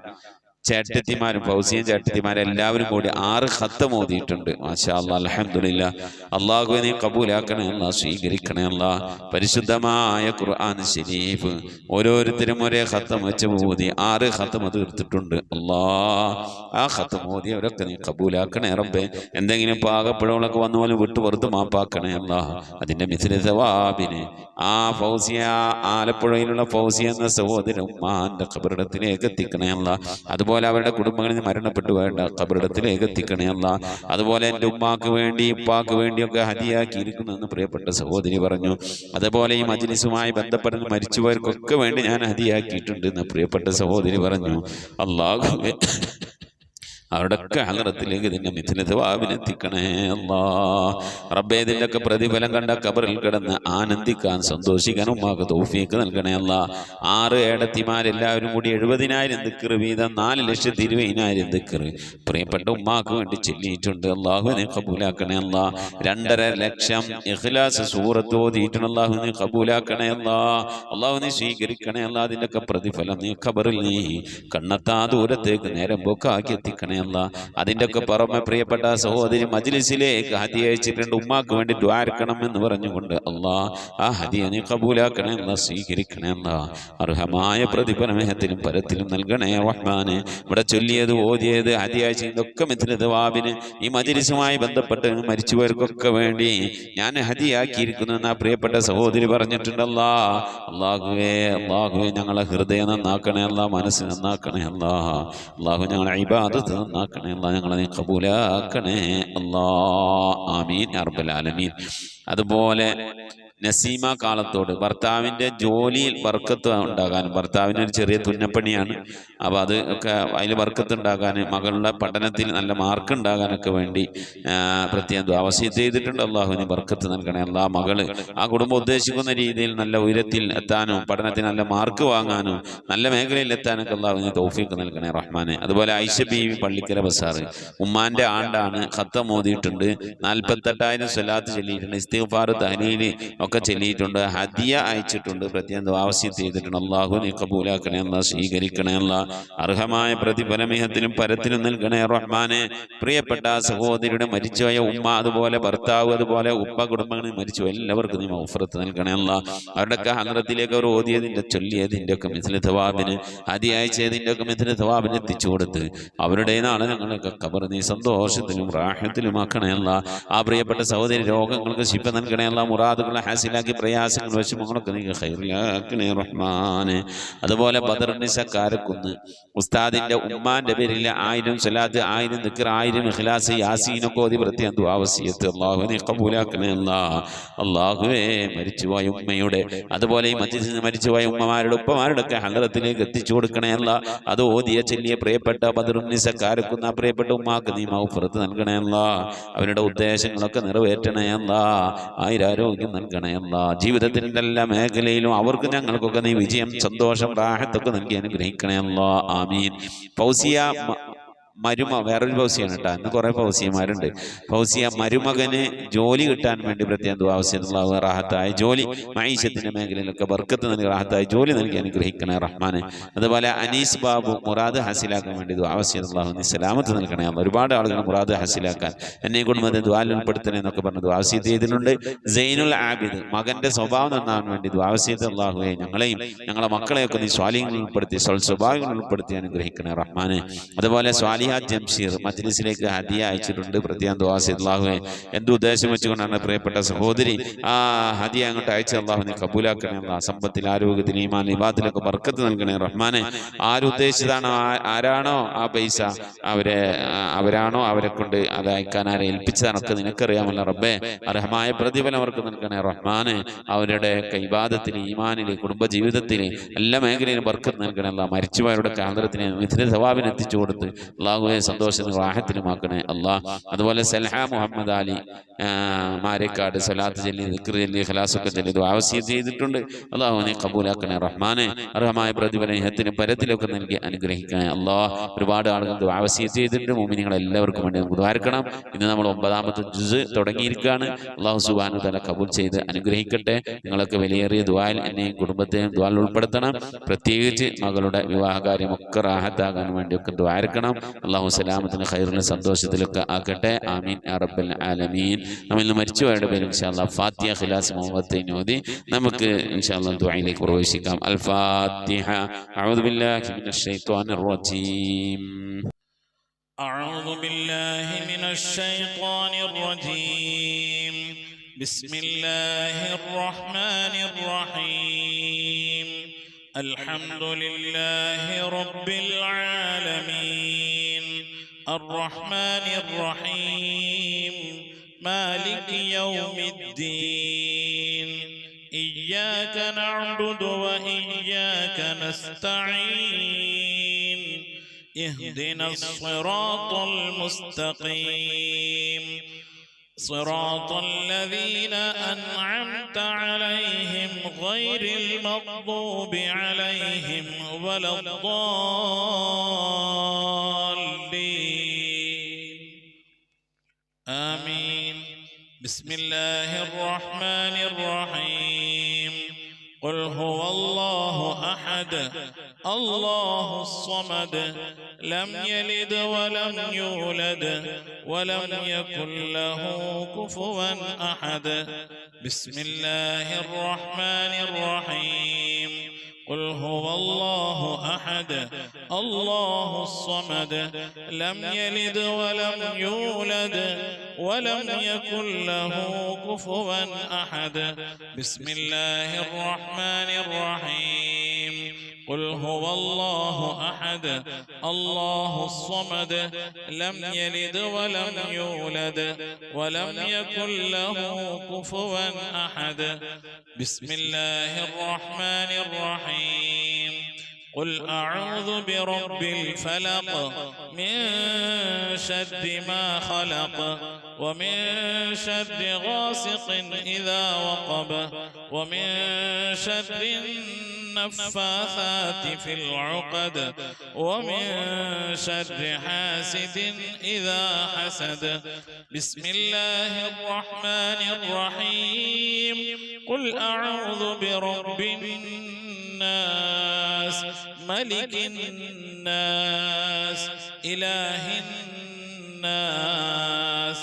ചേട്ടത്തിമാരും ഫൗസിയും ചേട്ടത്തിമാരും എല്ലാവരും കൂടി 6 ഖത്തം ഓതിയിട്ടുണ്ട്. മാഷാ അല്ലാഹ്, അൽഹംദുലില്ലാ. അള്ളാഹുവേ നീ കബൂലാക്കണേ അല്ലാ, സ്വീകരിക്കണേ അല്ലാ. പരിശുദ്ധമായ ഖുർആൻ ശരീഫ് ഓരോരുത്തരും ഒരേ ഖത്തം വെച്ച് ഓതി 6 ഖത്തം തീർത്തിട്ടുണ്ട്. അല്ലാ, ആ ഖത്തം ഓതിയവരൊക്കെ നീ കബൂലാക്കണേ റബ്ബേ. എന്തെങ്കിലും പാകപ്പിഴകളൊക്കെ വന്നു പോലും വിട്ടു പുറത്ത് മാപ്പാക്കണേ അല്ലാ. അതിന്റെ മിസ്ലി സവാബിന് ആ ഫൗസിയ, ആലപ്പുഴയിലുള്ള ഫൗസിയ എന്ന സഹോദരൻ ഉമ്മാന്റെ ഖബറിടത്തിലേക്ക് എത്തിക്കണേ അല്ലാ. അതുപോലെ അവരുടെ കുടുംബങ്ങളിൽ മരണപ്പെട്ടു വേണ്ട ഖബറിടത്തിലേക്ക് എത്തിക്കണേ അല്ലാ. അതുപോലെ എൻ്റെ ഉമ്മാക്ക് വേണ്ടി ഉപ്പാക്ക് വേണ്ടിയൊക്കെ ഹദിയാക്കിയിരിക്കുന്നു എന്ന് പ്രിയപ്പെട്ട സഹോദരി പറഞ്ഞു. അതുപോലെ ഈ മജ്ലിസുമായി ബന്ധപ്പെടുന്ന മരിച്ചുപോയവർക്കൊക്കെ വേണ്ടി ഞാൻ ഹദിയാക്കിയിട്ടുണ്ട് എന്ന് പ്രിയപ്പെട്ട സഹോദരി പറഞ്ഞു. അല്ലാഹുവേ അവരുടെയൊക്കെ ഹളറത്തിലേക്ക് ഇതിൻ്റെ മിഥുനവാവിനെത്തിക്കണേ അല്ലാ. റബ്ബേ ഇതിൻ്റെയൊക്കെ പ്രതിഫലം കണ്ട കബറിൽ കിടന്ന് ആനന്ദിക്കാൻ സന്തോഷിക്കാൻ ഉമ്മാക്ക് തൗഫീക്ക് നൽകണേ അല്ലാ. 6 ഏടത്തിമാരെല്ലാവരും കൂടി 70,000 ദിക്ർ വീതം 4,20,000 ദിക്ർ പ്രിയപ്പെട്ട ഉമ്മാക്ക് വേണ്ടി ചൊല്ലിയിട്ടുണ്ട്. അല്ലാഹുവിനെ കബൂലാക്കണേ അല്ലാ. 2.5 ലക്ഷം ഇഖ്ലാസ് സൂറത്ത് ഓതിയിട്ടുണ്ട്. അല്ലാഹുവിനെ കബൂലാക്കണേ അല്ലാ. അല്ലാഹുവിനെ സ്വീകരിക്കണേ അല്ലാ. അതിൻ്റെയൊക്കെ പ്രതിഫലം നീ ഖബറിൽ നീ കണ്ണെത്താ ദൂരത്തേക്ക് നേരം പോക്കാക്കി എത്തിക്കണേ അല്ലാ. അതിൻ്റെ ഒക്കെ പുറമെ പ്രിയപ്പെട്ട സഹോദരി മജ്ലിസിലേക്ക് ഹദിയ അയച്ചിട്ടുണ്ട്. ഉമ്മാക്ക് വേണ്ടി ദുആ ഇറക്കണം എന്ന് പറഞ്ഞുകൊണ്ട് അല്ലാ ആ ഹദിയ നീ കബൂലാക്കണേ അല്ലാ, സ്വീകരിക്കണേ അല്ലാ. അർഹമായ പ്രതിഫലമേഹത്തിലും പരത്തിലും നൽകണേ റഹ്മാനെ. ഇവിടെ ചൊല്ലിയത് ഓതിയത് ഹദിയ അയച്ചതൊക്കെ മിഥ്ല ദവാബിന് ഈ മജ്ലിസുമായി ബന്ധപ്പെട്ട് മരിച്ചുപോയവർക്കൊക്കെ വേണ്ടി ഞാൻ ഹദിയാക്കിയിരിക്കുന്നു എന്ന് ആ പ്രിയപ്പെട്ട സഹോദരി പറഞ്ഞിട്ടുണ്ടല്ലാ. അല്ലാഹുവേ അല്ലാഹുവേ ഞങ്ങളെ ഹൃദയം നന്നാക്കണേ അല്ലാ, മനസ്സ് നന്നാക്കണേ അല്ലാ. അല്ലാഹു ഞങ്ങളെ ഇബാദത്ത് നന്നാക്കണേ അല്ലാ, ഞങ്ങളെ നീ കബൂലാക്കണേ അല്ലാ. ആമീൻ യാ റബ്ബൽ ആലമീൻ. അതുപോലെ നസീമ കാലത്തോട് ഭർത്താവിൻ്റെ ജോലിയിൽ ബർക്കത്ത് ഉണ്ടാകാനും, ഭർത്താവിന് ഒരു ചെറിയ തുന്നപ്പണിയാണ്, അപ്പോൾ അത് ഒക്കെ അതിൽ ബർക്കത്ത് ഉണ്ടാകാൻ, മകളുടെ പഠനത്തിൽ നല്ല മാർക്ക് ഉണ്ടാകാനൊക്കെ വേണ്ടി പ്രത്യേകം വസിയത്ത് ചെയ്തിട്ടുണ്ട്. അള്ളാഹുവിന് ബർക്കത്ത് നൽകണേ അല്ലാ. മകള് ആ കുടുംബം ഉദ്ദേശിക്കുന്ന രീതിയിൽ നല്ല ഉയരത്തിൽ എത്താനും പഠനത്തിൽ നല്ല മാർക്ക് വാങ്ങാനും നല്ല മേഖലയിൽ എത്താനൊക്കെ അള്ളാഹുവിന് തൗഫീഖ് നൽകണേ റഹ്മാനെ. അതുപോലെ ഐഷ ബീവി പള്ളിക്കര ബസാറ് ഉമ്മാന്റെ ആണ്ടാണ്, ഖത്തം ഓതിയിട്ടുണ്ട്, 48,000 സ്വലാത്ത് ചൊല്ലിയിട്ടുണ്ട്, ഇസ്തിഗ്ഫാർ തഹ്ലീൽ ഒക്കെ ചൊല്ലിയിട്ടുണ്ട്, ഹദിയ അയച്ചിട്ടുണ്ട്, പ്രത്യേകം ദുആവസിയത്ത് ചെയ്തിട്ടുണ്ട്. അല്ലാഹു നീ കബൂലാക്കണേ അല്ലാ, സ്വീകരിക്കണേ അല്ലാ. അർഹമായ പ്രതിഫലമേഹത്തിലും പരത്തിലും നൽകണേ റഹ്മാനെ. പ്രിയപ്പെട്ട സഹോദരിയുടെ മരിച്ചുപോയ ഉമ്മ, അതുപോലെ ഭർത്താവ്, അതുപോലെ ഉപ്പ കുടുംബങ്ങളിൽ മരിച്ചു എല്ലാവർക്കും നീ മഗ്ഫിറത്ത് നൽകണേ അല്ലാ. അവരുടെയൊക്കെ ഹദ്റത്തിലേക്ക് അവർ ഓതിയതിൻ്റെ ചൊല്ലിയതിൻ്റെ ഒക്കെ മിഥ്ല തവാബിന്, ഹദിയ അയച്ചതിൻ്റെ ഒക്കെ മിഥ്ല തവാബിന് എത്തിച്ചു കൊടുത്ത് അവരുടെ നാളെ ഞങ്ങളൊക്കെ ഖബർ നീ സന്തോഷത്തിലും റാഹത്തിലുമാക്കണേ അല്ലാ. ആ പ്രിയപ്പെട്ട സഹോദരി രോഗങ്ങൾക്ക് ശിഫ നൽകണേ അല്ലാ. മുറാദുകളെ ഹാസിലാക്കി പ്രയാസങ്ങൾ വിഷമങ്ങളൊക്കെ നീ ഖൈറിലാക്കണേ റഹ്മാനെ. അതുപോലെ ബദർ നിസക്കാരക്കുന്ന് ഉസ്താദിന്റെ ഉമ്മാന്റെ പേരിൽ 1000 സ്വലാത്ത്, 1000 ദിക്ർ, 1000 ഇഖ്ലാസ്, യാസീനൊക്കെ ഓതി പ്രത്യേകം ദുആവസിയത്ത് അല്ലാഹുവിനെ ഖബൂലാക്കണേ അല്ലാ. അല്ലാഹുവേ മരിച്ചുപോയ ഉമ്മയുടെ, അതുപോലെ ഈ മജ്ലിസിൽ നിന്ന് മരിച്ചുപോയ ഉമ്മമാരുടെ ഉപ്പമാരുടെ ഒക്കെ ഹളറത്തിലേക്ക് എത്തിച്ചു കൊടുക്കണേ അല്ലാ. അത് ഓതിയ ചൊല്ലിയ പ്രിയപ്പെട്ട ബദർ നിസക്കാരക്കുന്ന പ്രിയപ്പെട്ട ഉമ്മാക്ക് നീ മഗ്ഫിറത്ത് നൽകണേ അല്ലാ. അവരുടെ ഉദ്ദേശങ്ങളൊക്കെ നിറവേറ്റണേ അല്ലാ. ആയുരാരോഗ്യം നൽകണേ അല്ലാ. ജീവിതത്തിൻ്റെ എല്ലാ മേഖലയിലും അവർക്ക് ഞങ്ങൾക്കൊക്കെ നീ വിജയം, സന്തോഷം, റാഹത്തൊക്കെ നൽകി അനുഗ്രഹിക്കണേ അല്ലാ. ആമീൻ. ഫൗസിയ വേറൊരു ഫൗസിയാണ് കേട്ടോ, ഇന്ന് കുറേ ഫൗസിയമാരുണ്ട്. ഫൗസിയ മരുമകന് ജോലി കിട്ടാൻ വേണ്ടി പ്രത്യേകം ദുആവസിയല്ലാഹു റാഹത്തായ ജോലി, മഈശത്തിന്റെ മേഖലയിലൊക്കെ ബർക്കത്ത് നൽകി റാഹത്തായ ജോലി നൽകി അനുഗ്രഹിക്കണേ റഹ്മാനെ. അതുപോലെ അനീസ് ബാബു മുറാദ് ഹാസിലാക്കാൻ വേണ്ടി ദുആവസിയല്ലാഹു നീ സലാമത്ത് നൽകണേ. ഒരുപാട് ആളുകൾ മുറാദ് ഹാസിലാക്കാൻ എന്നെ കൊണ്ട് ദുആൽ ഉൾപ്പെടുത്തണേ എന്നൊക്കെ പറഞ്ഞ് ദുആവസിയത്ത് ചെയ്തിട്ടുണ്ട്. സൈനുൽ ആബിദ് മകന്റെ സ്വഭാവം നന്നാവാൻ വേണ്ടി ദുആവസിയത്ത് അല്ലാഹുവേ ഞങ്ങളെയും ഞങ്ങളെ മക്കളെയൊക്കെ നീ സ്വാലിഹ്യങ്ങളിൽ ഉൾപ്പെടുത്തി സ്വഭാവങ്ങളിൽ ഉൾപ്പെടുത്തി അനുഗ്രഹിക്കണേ റഹ്മാനെ. അതുപോലെ ജംഷീർ മജ്ലിസിലേക്ക് ഹദിയ അയച്ചിട്ടുണ്ട്, പ്രത്യേകം ദുആ ചെയ്ത് അല്ലാഹുവേ എന്ത് ഉദ്ദേശം വെച്ചുകൊണ്ടാണ് പ്രിയപ്പെട്ട സഹോദരി ആ ഹദിയ അങ്ങോട്ട് അയച്ച അല്ലാഹു നീ കബൂലാക്കണേ അല്ലാ. സമ്പത്തിൽ, ആരോഗ്യത്തിൽ, ഈമാൻ, ഇബാദത്തിലൊക്കെ ബർക്കത്ത് നൽകണേ റഹ്മാനെ. ആരുദ്ദേശിച്ചതാണോ ആരാണോ ആ പൈസ അവരാണോ അവരെ കൊണ്ട് അത് അയക്കാൻ ആരെ ഏൽപ്പിച്ചതാണൊക്കെ നിനക്കറിയാമല്ലോ റബ്ബേ. അർഹമായ പ്രതിഫലം അവർക്ക് നൽകണേ റഹ്മാനെ. അവരുടെ ഇബാദത്തിൽ, ഈമാനിൽ, കുടുംബജീവിതത്തിൽ എല്ലാ മേഖലയിലും ബർക്കത്ത് നൽകണേ അല്ലാ. മരിച്ചുപോയവരുടെ ഹദ്റത്തിനെ മിഥ്ല സവാബിന് എത്തിച്ചു കൊടുത്ത് അല്ലാഹു അള്ളാഹുവെ സന്തോഷത്തിനും റാഹത്തിലുമാക്കണേ അള്ളാഹ്. അതുപോലെ സൽഹ മുഹമ്മദ് അലി മാരേക്കാട് സ്വലാത്ത് ചൊല്ലി ദിക്ർ ചൊല്ലി ഖലാസൊക്കെ ചൊല്ലി വസിയത്ത് ചെയ്തിട്ടുണ്ട്. അള്ളാഹു നീ കബൂലാക്കണേ റഹ്മാനെ. അർഹമായ പ്രതിഫലം ഇഹത്തിനും പരത്തിലൊക്കെ നൽകി അനുഗ്രഹിക്കണേ അള്ളാഹ്. ഒരുപാട് ആളുകൾ വസിയത്ത് ചെയ്തിട്ടുണ്ട്. മുഅ്മിനീങ്ങൾ എല്ലാവർക്കും വേണ്ടി നമുക്ക് ദ്വാരക്കണം. ഇന്ന് നമ്മൾ 9ാമത്തെ ജുസ് തുടങ്ങിയിരിക്കുകയാണ്. അള്ളാഹു സുബ്ഹാനഹു വ തആല കബൂൽ ചെയ്ത് അനുഗ്രഹിക്കട്ടെ. നിങ്ങളൊക്കെ വിലയേറിയ ദുആയിൽ എന്നെയും കുടുംബത്തെയും ദുആയിൽ ഉൾപ്പെടുത്തണം. പ്രത്യേകിച്ച് മകളുടെ വിവാഹകാര്യമൊക്കെ റാഹത്താകാൻ വേണ്ടിയൊക്കെ ദ്വാരക്കണം. അള്ളാഹു സലാമത്തിന് ഖൈറിലും സന്തോഷത്തിലൊക്കെ ആക്കട്ടെ. ആമീൻ യാ റബ്ബൽ ആലമീൻ. നമ്മൾ ഇന്ന് മരിച്ചുപോയവരുടെ പേര് ഇൻഷാ അല്ലാഹ് ഫാത്തിഹ ഖിലാസ് മുഹമ്മദ് ഓതി നമുക്ക് ഇൻഷാ അല്ലാഹ് ദുആയിലേക്ക് പ്രവേശിക്കാം. അൽ ഫാത്തിഹ. അഊദു ബില്ലാഹി മിനശ് ശൈത്വാനിർ റജീം. أعوذ بالله من الشيطان الرجيم. بسم الله الرحمن الرحيم. الحمد لله رب العالمين الرحمن الرحيم مالك يوم الدين إياك نعبد وإياك نستعين اهدنا الصراط المستقيم صراط الذين أنعمت عليهم غير المغضوب عليهم ولا الضالين آمين. بسم الله الرحمن الرحيم. قل هو الله أحد الله الصمد لم يلد ولم يولد ولم يكن له كفوا أحد. بسم الله الرحمن الرحيم. قل هو الله أحد الله الصمد لم يلد ولم يولد ولم يكن له كفوا أحد. بسم الله الرحمن الرحيم. قل هو الله أحد الله الصمد لم يلد ولم يولد ولم يكن له كفوا أحد. بسم الله الرحمن الرحيم. قل أعوذ برب الفلق من شر ما خلق ومن شر غاسق إذا وقب ومن شر النفاثات في العقد ومن شر حاسد إذا حسد. بسم الله الرحمن الرحيم. قل أعوذ برب الناس ملك الناس إله الناس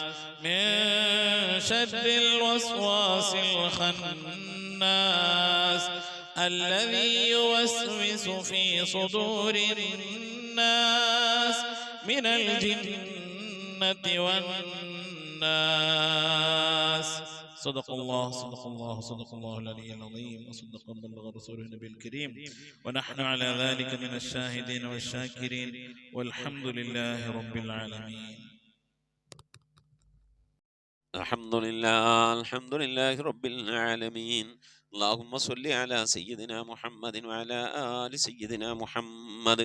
من شر الوسواس الخناس الذي يوسوس في صدور الناس من الجنة والناس. صدق الله صدق الله صدق الله العلي العظيم وصدق بلغ رسوله النبي الكريم ونحن على ذلك من الشاهدين والشاكرين والحمد لله رب العالمين. الحمد لله رب العالمين. اللهم صل على سيدنا محمد وعلى آل سيدنا محمد.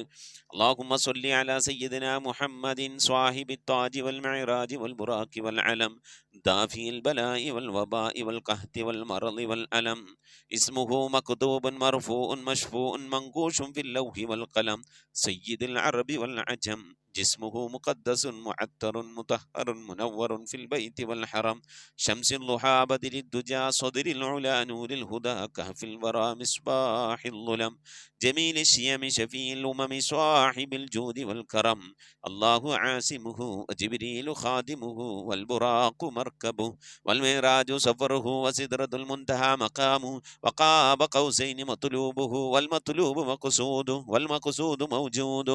اللهم صل على سيدنا محمد صاحب التاج والمعراج والبراق والعلم دافي البلاء والوباء والقهط والمرض والألم. اسمه مكتوب مرفوع مشفوع منقوش في اللوح والقلم. سيد العرب والعجم. جسمه مقدس معطر مطهر منور في البيت والحرم. شمس الضحى بدر الدجى صدر العلا نور الهدى كهف الورى مصباح الظلم. جميل الشيم شفيع الأمم صاحب الجود والكرم. الله عاصمه وجبريل خادمه والبراق مركبه والمعراج سفره وسدرة المنتهى مقامه وقاب قوسين مطلوبه والمطلوب مقصوده والمقصود موجود.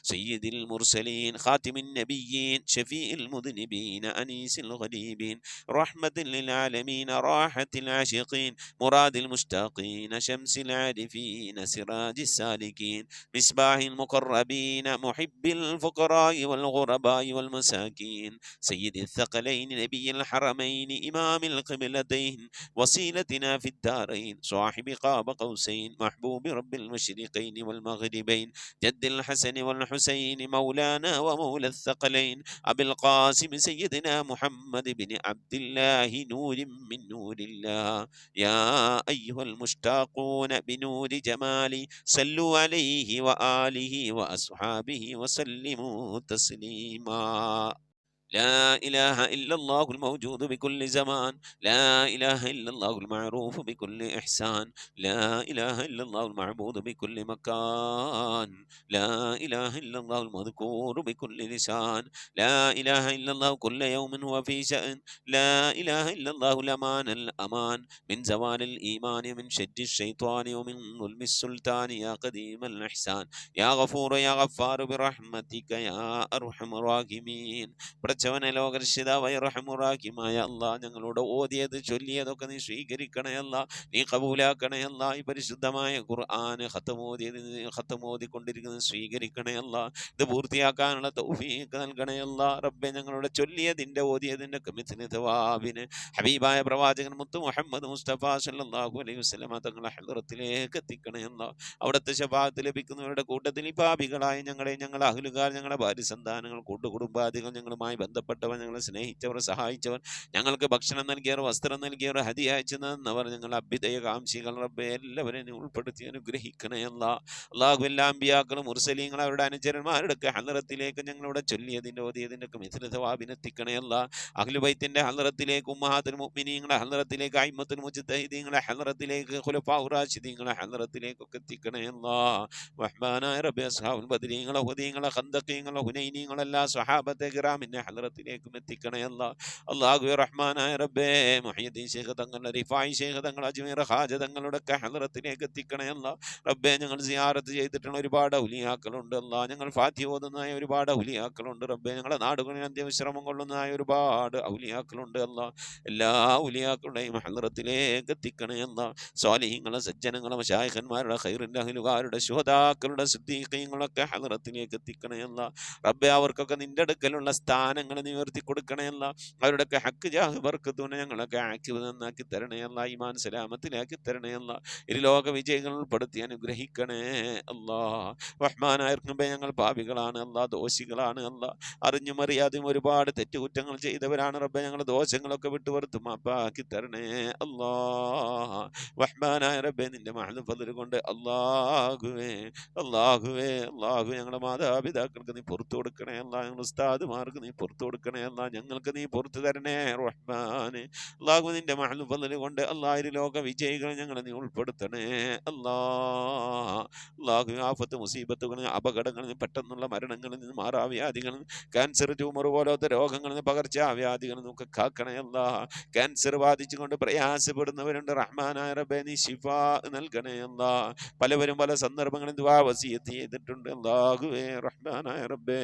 سيد المرسلين خاتم النبيين شفيع المذنبين أنيس الغريبين رحمة للعالمين راحة العاشقين مراد المشتاقين شمس العارفين سراج السالكين مصباح المقربين محب الفقراء والغرباء والمساكين. سيد الثقلين نبي الحرمين إمام القبلتين وسيلتنا في الدارين صاحب قاب قوسين محبوب رب المشرقين والمغربين. جد الحسن والحسين مولى مولانا ومولى الثقلين أبي القاسم سيدنا محمد بن عبد الله نور من نور الله. يا أيها المشتاقون بنور جمالي صلوا عليه وآله وأصحابه وسلموا تسليما. لا إله إلا الله الموجود بكل زمان، لا إله إلا الله المعروف بكل إحسان، لا إله إلا الله المعبود بكل مكان، لا إله إلا الله المذكور بكل لسان، لا إله إلا الله كل يوم هو في شأن، لا إله إلا الله الأمان الأمان من زوال الإيمان من شد الشيطان ومن ظلم السلطان. يا قديم الإحسان يا غفور يا غفار برحمتك يا أرحم الراحمين. പഠിച്ചവനെ ലോകരക്ഷിതാവായ റഹ്മാനായ അല്ലാ, ഞങ്ങളോട് ഓതിയത് ചൊല്ലിയതൊക്കെ നീ സ്വീകരിക്കണേ അല്ലാ, നീ കബൂലാക്കണേ അല്ലാ. ഈ പരിശുദ്ധമായ ഖുർആൻ ഖത്തമോദിക്കൊണ്ടിരിക്കുന്നത് സ്വീകരിക്കണേ അല്ലാ. ഇത് പൂർത്തിയാക്കാനുള്ള തൗഫീഖ് നൽകണേ അല്ലാ. റബ്ബേ, ഞങ്ങളോട് ചൊല്ലിയതിൻ്റെ ഓതിയതിൻ്റെ മിഥ്ല തവാബിന് ഹബീബായ പ്രവാചകൻ മുത്ത് മുഹമ്മദ് മുസ്തഫ സല്ലല്ലാഹു അലൈഹി വസല്ലമ തങ്ങളെ ഹദ്റത്തിലേക്ക് എത്തിക്കണേ അല്ലാ. അവിടുത്തെ ശഫാഅത്ത് ലഭിക്കുന്നവരുടെ കൂട്ടത്തിൽ ഈ പാപികളായ ഞങ്ങളെ, ഞങ്ങളെ അഹ്ലുകാർ, ഞങ്ങളുടെ ഭാര്യ സന്താനങ്ങൾ, കൂട്ടുകുടുംബാദികൾ, ഞങ്ങളുമായി ബന്ധപ്പെട്ടവർ, ഞങ്ങളെ സ്നേഹിച്ചവർ, സഹായിച്ചവർ, ഞങ്ങൾക്ക് ഭക്ഷണം നൽകിയവർ, വസ്ത്രം നൽകിയവർ, ഹദിയ അയച്ചു തന്നവർ, ഞങ്ങൾ അഭ്യുദയകാംക്ഷികൾ, റബ്ബേ എല്ലാവരെയും ഉൾപ്പെടുത്തി അനുഗ്രഹിക്കണേ അല്ലാ. അല്ലാഹു എല്ലാ അമ്പിയാക്കളും മുർസലീങ്ങളും അവരുടെ അനുചരന്മാരുടെ ഹളറത്തിലേക്ക് ഞങ്ങളുടെ ചൊല്ലിയതിൻ്റെ ഓതിയതിൻ്റെ മിഥ്ല തവാബിനെത്തിക്കണേ അല്ലാ. അഹ്ലുബൈത്തിന്റെ ഹളറത്തിലേക്ക്, ഉമ്മഹാത്തുൽ മുഅ്മിനീങ്ങളുടെ ഹളറത്തിലേക്ക്, അയിമ്മത്തുൽ മുജ്തഹിദീങ്ങളുടെ ഹളറത്തിലേക്ക്, ഖുലഫാഉർ റാഷിദീങ്ങളുടെ ഹളറത്തിലേക്കൊക്കെ എത്തിക്കണേ അല്ലാ. റഹ്മാനായ റബ്ബേ, അസ്ഹാബുൽ ബദരീങ്ങളെ, ഹുദീങ്ങളെ, ഖന്ദഖീങ്ങളെ, ഹുനൈനീങ്ങളെ, എല്ലാ സ്വഹാബത്തെ കിറാമിന്റെ ഹളറത്തിലേക്കും എത്തിക്കണേ അല്ലാ. അല്ലാഹുവേ റഹ്മാനായ റബ്ബേ, മുഹയ്യിദ്ദീൻ ശൈഖ് തങ്ങളുടെ, റിഫായി ശൈഖ് തങ്ങൾ, അജ്മീർ ഹാജ തങ്ങളുടെ ഒക്കെ ഹളറത്തിലേക്ക് എത്തിക്കണേ അല്ലാ. റബ്ബേ, ഞങ്ങൾ സിയാറത്ത് ചെയ്തിട്ടുള്ള ഒരുപാട് ഔലിയാക്കളുണ്ട് അല്ലാ. ഞങ്ങൾ ഫാത്തിഹ ഓതുന്നതായ ഒരുപാട് ഔലിയാക്കളുണ്ട് റബ്ബേ. ഞങ്ങളുടെ നാടുകളിൽ അന്ത്യവിശ്രമം കൊള്ളുന്നതായ ഒരുപാട് ഔലിയാക്കളുണ്ട് അല്ലാ. എല്ലാ ഔലിയാക്കളുടെയും ഹളറത്തിലേക്ക് എത്തിക്കണേ അല്ലാ. സ്വാലിഹീങ്ങളെ, സജ്ജനങ്ങളെ, മശായിഖന്മാരുടെ, ഖൈറിന്റെ അഹ്ലുകാരുടെ, ശുഹദാക്കളുടെ, സിദ്ദീഖീങ്ങളൊക്കെ ഹളറത്തിലേക്ക് എത്തിക്കണേ അല്ലാ. റബ്ബേ, അവർക്കൊക്കെ നിന്റെ അടുക്കലുള്ള സ്ഥാനങ്ങൾ നീ ഉയർത്തി കൊടുക്കണേ അല്ല. അവരുടെയൊക്കെ ഹക്ക് ജാഹ് ബർക്കത്തൂനെ ഞങ്ങളൊക്കെ ആക്കിവ് നന്നാക്കി തരണേ അല്ല. ഈമാൻ സലാമത്തിലാക്കി തരണേ അല്ല. ഇരുലോക വിജയങ്ങൾ ഉൾപ്പെടുത്തി അനുഗ്രഹിക്കണേ അല്ലാ. റഹ്മാനായ റബ്ബേ, ഞങ്ങൾ പാപികളാണ് അല്ലാ, ദോഷികളാണ് അല്ലാ. അറിഞ്ഞും അറിയാതെയും ഒരുപാട് തെറ്റുകുറ്റങ്ങൾ ചെയ്തവരാണ് റബ്ബേ. ഞങ്ങൾ ദോഷങ്ങളൊക്കെ വിട്ടുവറുത്ത് മാപ്പാക്കി തരണേ അല്ലാ. റഹ്മാനായ റബ്ബേ, നിന്റെ മഹ്ദ് ഫദ്ൽ കൊണ്ട് അല്ലാഹുവേ അല്ലാഹുവേ അല്ലാഹുവേ, ഞങ്ങളുടെ മാതാപിതാക്കൾക്ക് നീ പുറത്തു കൊടുക്കണേ അല്ല. ഞങ്ങൾ ഉസ്താദുമാർക്ക് നീ പുറത്തു കൊടുക്കണേ അല്ല. ഞങ്ങൾക്ക് നീ പുറത്തു തരണേ റഹ്മാനെ. അല്ലാഹു, നിന്റെ മഹ്ദ് ഫദ്ൽ കൊണ്ട് അല്ലാഹു ലോക വിജയികളെ ഞങ്ങളെ നീ ഉൾപ്പെടുത്തണേ അല്ലാ. അല്ലാഹു, ആഫത്ത്, മുസീബത്തുകളിൽ, അപകടങ്ങളിൽ, പെട്ടെന്നുള്ള മരണങ്ങളിൽ നിന്ന്, മാറാവ്യാധികളിൽ നിന്ന്, ക്യാൻസർ, ട്യൂമർ പോലത്തെ രോഗങ്ങളിൽ നിന്ന്, പകർച്ചവ്യാധികളിൽ നിന്നൊക്കെ കാക്കണേ അല്ലാ. ക്യാൻസർ ബാധിച്ചുകൊണ്ട് പ്രയാസപ്പെടുന്നവരുണ്ട് റഹ്മാനായ റബ്ബേ, നീ ശിഫാ നൽകണേ അല്ലാ. പലവരും പല സന്ദർഭങ്ങളിൽ ദുആ വസിയത്ത് ചെയ്തിട്ടുണ്ട് അല്ലാഹുവേ റഹ്മാനായ റബ്ബേ,